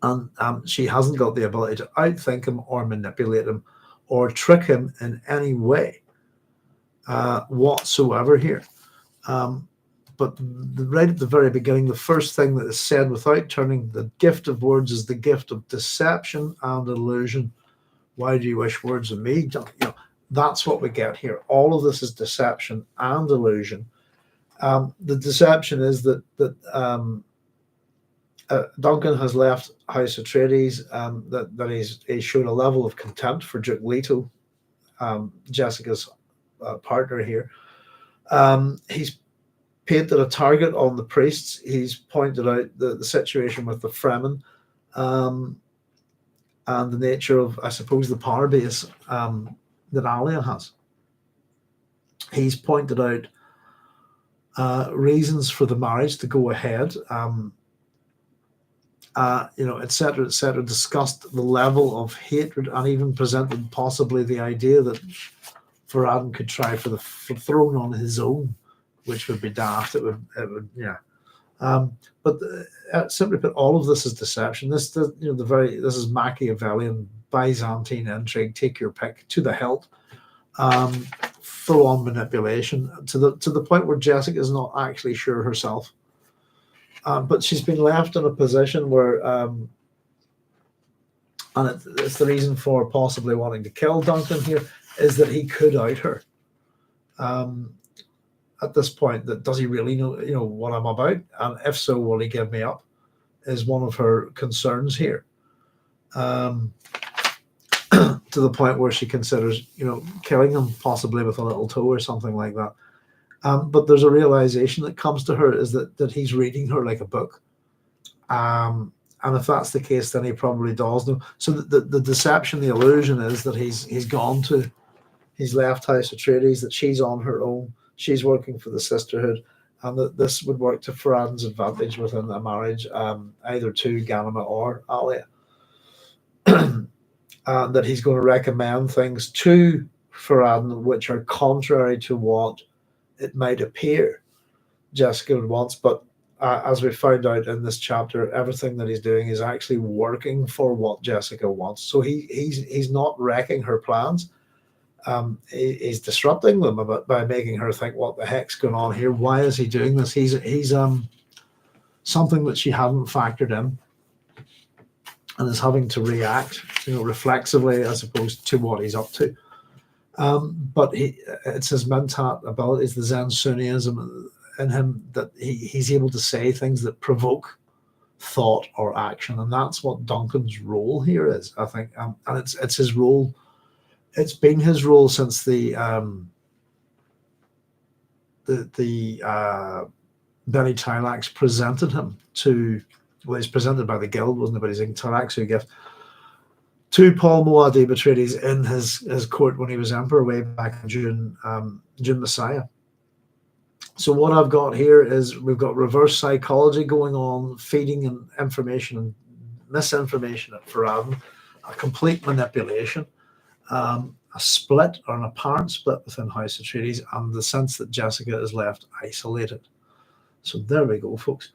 And she hasn't got the ability to outthink him or manipulate him or trick him in any way whatsoever here. But right at the very beginning, the first thing that is said without turning, the gift of words is the gift of deception and illusion. Why do you wish words of me? That's what we get here. All of this is deception and illusion. The deception is that Duncan has left House Atreides, that he showed a level of contempt for Duke Leto, Jessica's partner here. He's painted a target on the priests. He's pointed out the situation with the Fremen, and the nature of, I suppose, the power base that Alia has. He's pointed out reasons for the marriage to go ahead, etc., etc., discussed the level of hatred and even presented possibly the idea that Farad'n could try for the throne on his own, which would be daft. It would, yeah. But simply put, all of this is deception. This is Machiavellian, Byzantine intrigue. Take your pick, to the hilt. Full on manipulation to the point where Jessica is not actually sure herself. But she's been left in a position where, and it's the reason for possibly wanting to kill Duncan here, is that he could out her. At this point, that does he really know what I'm about, and if so, will he give me up? Is one of her concerns here. To the point where she considers, killing him, possibly with a little toe or something like that. But there's a realization that comes to her, is that he's reading her like a book. And if that's the case, then he probably does know. So the deception, the illusion is that he's left House Atreides, that she's on her own, she's working for the Sisterhood, and that this would work to Farad'n's advantage within a marriage, either to Ganima or Alia. That he's going to recommend things to Farad'n which are contrary to what it might appear Jessica wants. But as we found out in this chapter, everything that he's doing is actually working for what Jessica wants. So he's not wrecking her plans. He's disrupting them by making her think, what the heck's going on here? Why is he doing this? He's something that she hadn't factored in, and is having to react, reflexively, as opposed to what he's up to. But it's his mentat abilities, the Zensunniism in him, that he's able to say things that provoke thought or action, and that's what Duncan's role here is, I think. And it's his role. It's been his role since the Benny Tylax presented him to. Well, he's presented by the Guild, wasn't it? But he's in Tylaxu gift to Paul Muad'Dib Atreides in his court when he was emperor way back in Dune Messiah. So what I've got here is we've got reverse psychology going on, feeding information and misinformation at Farad'n, a complete manipulation, a split, or an apparent split within House Atreides, and the sense that Jessica is left isolated. So there we go, folks.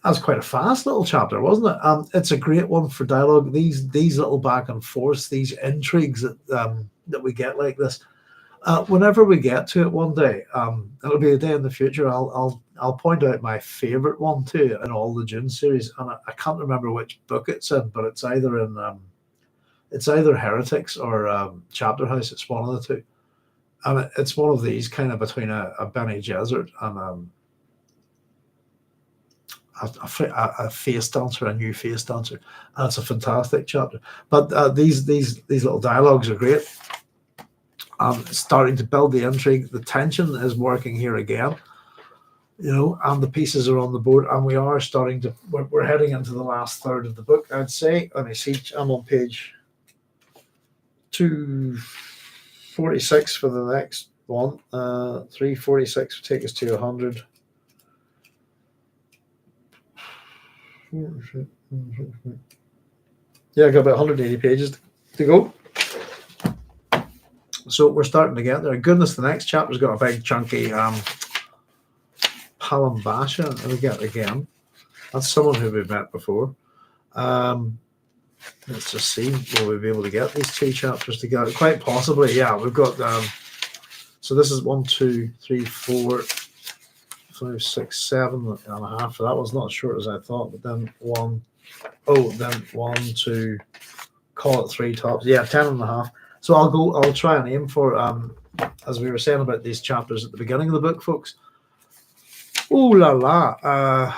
That's quite a fast little chapter, wasn't it? It's a great one for dialogue. These little back and forths, these intrigues that we get like this. Whenever we get to it one day, it'll be a day in the future. I'll point out my favorite one too in all the Dune series, and I can't remember which book it's in, but it's either Heretics or Chapter House. It's one of the two, and it's one of these kind of between a Bene Gesserit and a face dancer, a new face dancer, and it's a fantastic chapter. But these little dialogues are great. Starting to build the intrigue. The tension is working here again, and the pieces are on the board, and we are starting to. We're heading into the last third of the book, I'd say. Let me see. I'm on page 246 for the next one. 346 will take us to 100. Yeah, I got about 180 pages to go. So we're starting to get there. Goodness, the next chapter's got a big chunky Palambasha, and we get again. That's someone who we've met before. Let's just see, will we be able to get these two chapters together? Quite possibly, yeah. We've got so this is 1, 2, 3, 4, 5, 6, 7 and a half. That was not as short as I thought, but then then 1, 2, call it 3 tops. Yeah, 10 and a half. So I'll try and aim for, as we were saying about these chapters at the beginning of the book, folks. Ooh la la.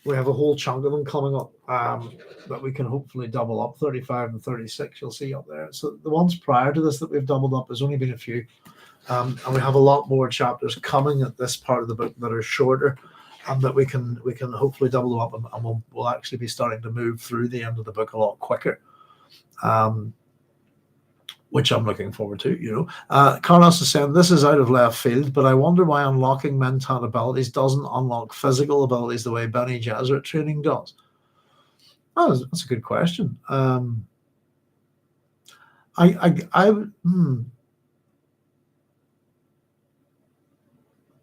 We have a whole chunk of them coming up that we can hopefully double up, 35 and 36, you'll see up there. So the ones prior to this that we've doubled up, there's only been a few. And we have a lot more chapters coming at this part of the book that are shorter, and that we can hopefully double them up, and we'll actually be starting to move through the end of the book a lot quicker. Which I'm looking forward to, Carlos is saying, this is out of left field, but I wonder why unlocking mentat abilities doesn't unlock physical abilities the way Bene Gesserit training does. Oh, that's a good question.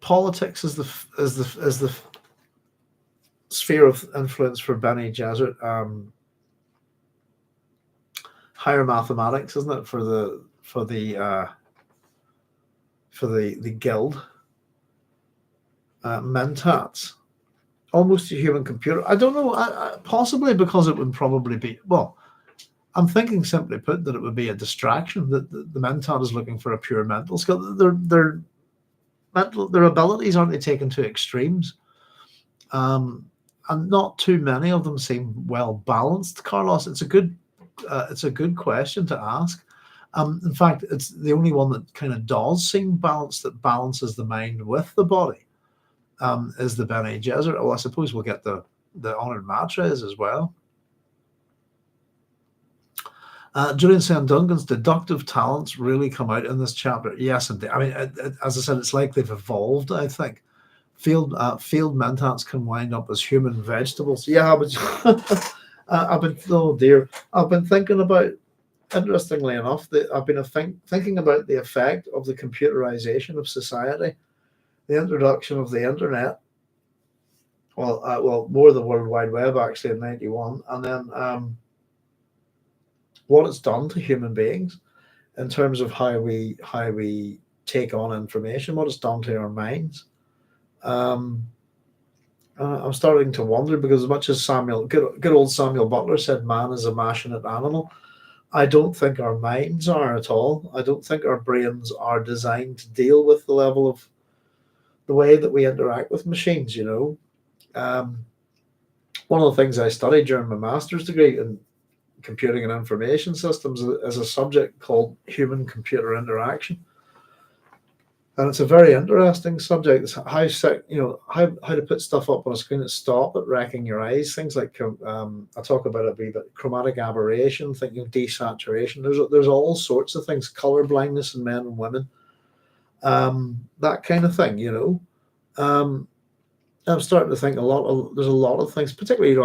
Politics is the sphere of influence for Bene Gesserit. Higher mathematics, isn't it, for the guild? Mentats, almost a human computer. I don't know. Possibly because it would probably be. Well, I'm thinking, simply put, that it would be a distraction. That the mentat is looking for a pure mental skill. Their abilities aren't they taken to extremes, and not too many of them seem well balanced. Carlos, it's a good question to ask. In fact, it's the only one that kind of does seem balanced, that balances the mind with the body, is the Bene Gesserit. Well, I suppose we'll get the Honored Matres as well. Julian saying, Duncan's deductive talents really come out in this chapter. Yes, indeed. I mean, as I said, it's like they've evolved, I think. Field mentats can wind up as human vegetables. Yeah, but I've been thinking about, interestingly enough, that I've been thinking about the effect of the computerization of society, the introduction of the internet. Well, more the World Wide Web actually in '91, and then what it's done to human beings in terms of how we take on information, what it's done to our minds. I'm starting to wonder, because as much as good old Samuel Butler said, man is a machinate animal, I don't think our minds are at all. I don't think our brains are designed to deal with the level of the way that we interact with machines. One of the things I studied during my master's degree in computing and information systems is a subject called human computer interaction. And it's a very interesting subject. It's how to put stuff up on a screen and stop it wrecking your eyes. Things like I talk about it a bit, chromatic aberration, thinking desaturation. There's all sorts of things, color blindness in men and women, that kind of thing. I'm starting to think there's a lot of things, particularly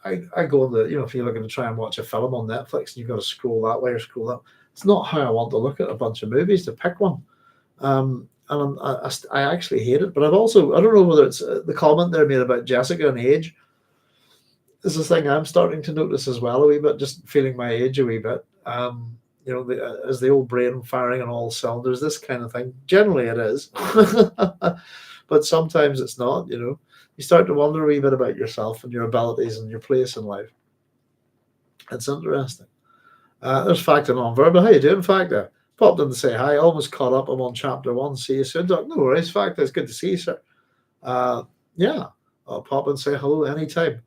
I go on if you're looking to try and watch a film on Netflix and you've got to scroll that way or scroll that. It's not how I want to look at a bunch of movies, to pick one. And I actually hate it, but I don't know whether it's the comment there made about Jessica and age is a thing I'm starting to notice as well a wee bit, just feeling my age a wee bit. As the old brain firing on all cylinders, this kind of thing. Generally it is, but sometimes it's not. You start to wonder a wee bit about yourself and your abilities and your place in life. It's interesting. There's Factor non-verbal. How you doing, Factor? Popped in to say hi. Almost caught up. I'm on chapter 1. See you soon, Doc. No worries, Factor. It's good to see you, sir. Yeah, I'll pop and say hello anytime.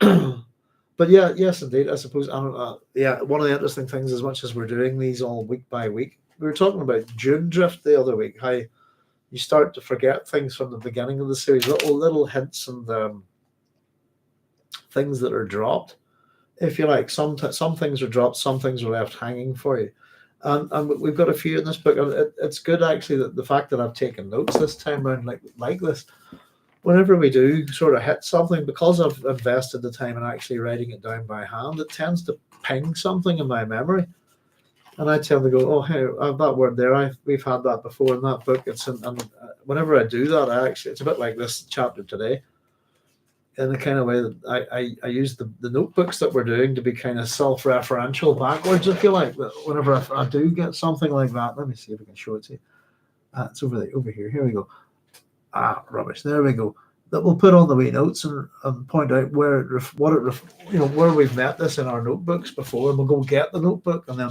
But yeah, yes, indeed. I suppose. One of the interesting things, as much as we're doing these all week by week, we were talking about Dune drift the other week. How you start to forget things from the beginning of the series, little hints and things that are dropped. If you like, some things are dropped, some things are left hanging for you. And we've got a few in this book. It's good, actually, that the fact that I've taken notes this time around like this. Whenever we do sort of hit something, because I've invested the time in actually writing it down by hand, it tends to ping something in my memory. And I tend to go, oh, hey, I have that word there. We've had that before in that book. And whenever I do that, it's a bit like this chapter today, in the kind of way that I use the notebooks that we're doing to be kind of self-referential backwards, if you like. But whenever I do get something like that, let me see if I can show it to you. It's over here. Here we go. Rubbish. There we go. That we'll put on the wee notes and point out where we've met this in our notebooks before, and we'll go get the notebook and then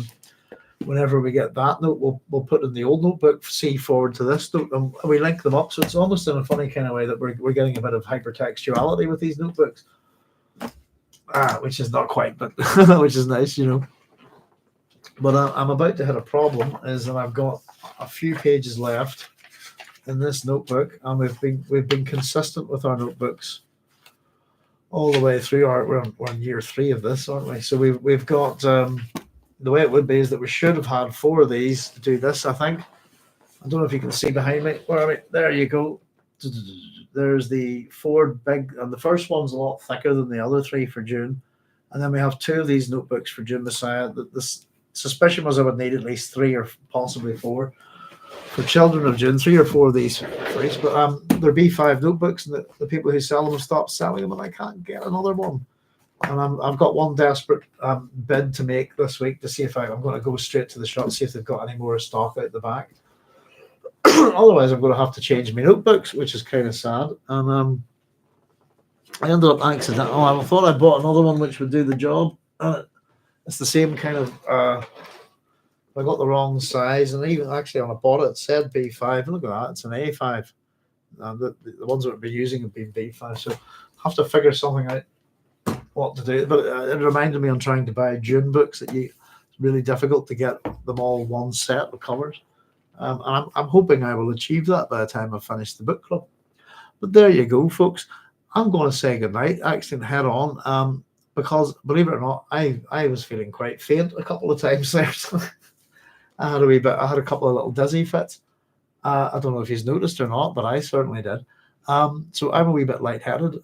whenever we get that note, we'll put in the old notebook, C forward to this note, and we link them up. So it's almost in a funny kind of way that we're getting a bit of hypertextuality with these notebooks, which is not quite, but which is nice, you know. But I'm about to hit a problem, is that I've got a few pages left in this notebook, and we've been consistent with our notebooks all the way through. We're in year 3 of this, aren't we? So we've got the way it would be is that we should have had 4 of these to do this, I think. I don't know if you can see behind me. Where are we? There you go. There's the 4 big, and the first one's a lot thicker than the other 3 for Dune. And then we have 2 of these notebooks for Dune Messiah. The suspicion was I would need at least 3 or possibly 4 for Children of Dune, 3 or 4 of these for each. But they're B5 notebooks, and the people who sell them have stopped selling them, and I can't get another one. And I've got one desperate bid to make this week to see if I'm going to go straight to the shop, see if they've got any more stock out the back. Otherwise, I'm going to have to change my notebooks, which is kind of sad. And I ended up accidentally. I thought I bought another one which would do the job. It's the same kind of. I got the wrong size, and even actually when I bought it, it said B5. Look at that, it's an A5. The ones that we've been using have been B5, so I have to figure something out what to do. But it reminded me on trying to buy Dune books that it's really difficult to get them all one set of covers. And I'm hoping I will achieve that by the time I finish the book club. But there you go, folks. I'm going to say goodnight, actually, and head on. Because believe it or not, I was feeling quite faint a couple of times there. I had a couple of little dizzy fits. I don't know if he's noticed or not, but I certainly did. So I'm a wee bit lightheaded,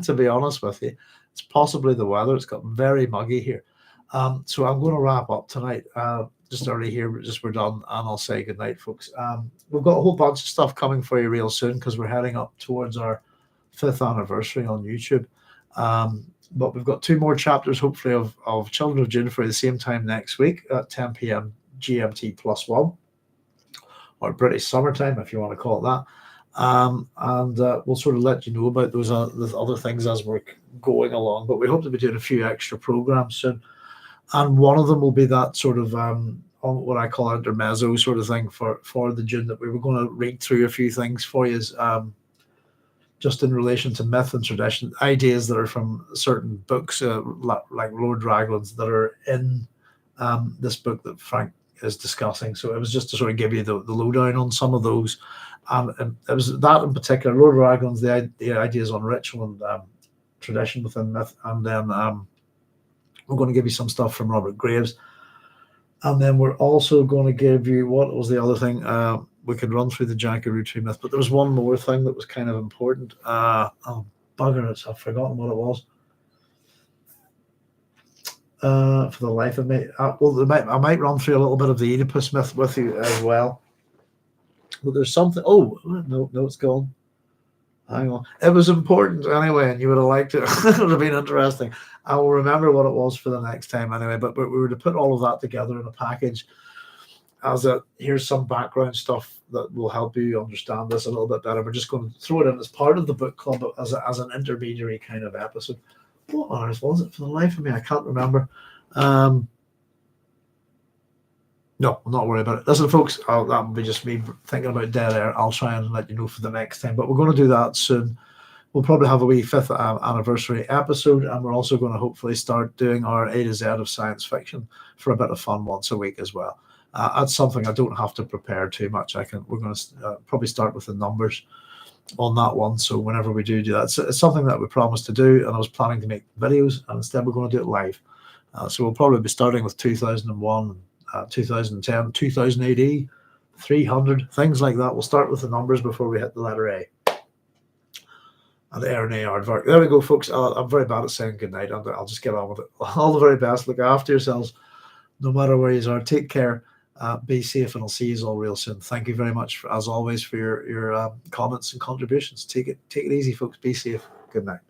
to be honest with you. It's possibly the weather. It's got very muggy here. So I'm going to wrap up tonight. Just early here, we're done, and I'll say goodnight, folks. We've got a whole bunch of stuff coming for you real soon because we're heading up towards our 5th anniversary on YouTube. But we've got 2 more chapters, hopefully, of Children of Dune for the same time next week at 10 p.m. GMT +1, or British summertime, if you want to call it that. And we'll sort of let you know about those other things as we're going along. But we hope to be doing a few extra programs soon. And one of them will be that sort of what I call intermezzo sort of thing for the Dune, that we were going to read through a few things for you, just in relation to myth and tradition, ideas that are from certain books, like Lord Raglan's, that are in this book that Frank is discussing. So it was just to sort of give you the lowdown on some of those. And it was that in particular, Lord Raglan's, the ideas on ritual and tradition within myth. And then we're going to give you some stuff from Robert Graves. And then we're also going to give you, what was the other thing? We could run through the Jackaroo Tree myth, but there was one more thing that was kind of important. Oh, bugger it, I've forgotten what it was. For the life of me. I might run through a little bit of the Oedipus myth with you as well. But there's something. Oh, no, it's gone. Hang on. It was important anyway, and you would have liked it. It would have been interesting. I will remember what it was for the next time anyway. But we were to put all of that together in a package here's some background stuff that will help you understand this a little bit better. We're just going to throw it in as part of the book club as an intermediary kind of episode. What on earth was it? For the life of me, I can't remember. No, I'm not worried about it. Listen, folks, that will be just me thinking about dead air. I'll try and let you know for the next time. But we're going to do that soon. We'll probably have a wee 5th anniversary episode, and we're also going to hopefully start doing our A to Z of science fiction for a bit of fun once a week as well. That's something I don't have to prepare too much. We're going to probably start with the numbers on that one. So whenever we do that, it's something that we promised to do, and I was planning to make videos, and instead we're going to do it live. So we'll probably be starting with 2001, 2010, 2000 AD, 300, things like that. We'll start with the numbers before we hit the letter A. And Aaron A. Aardvark. There we go, folks. I'm very bad at saying goodnight. I'll just get on with it. All the very best. Look after yourselves, no matter where you are. Take care. Be safe, and I'll see you all real soon. Thank you very much, as always, for your comments and contributions. Take it easy, folks. Be safe. Good night.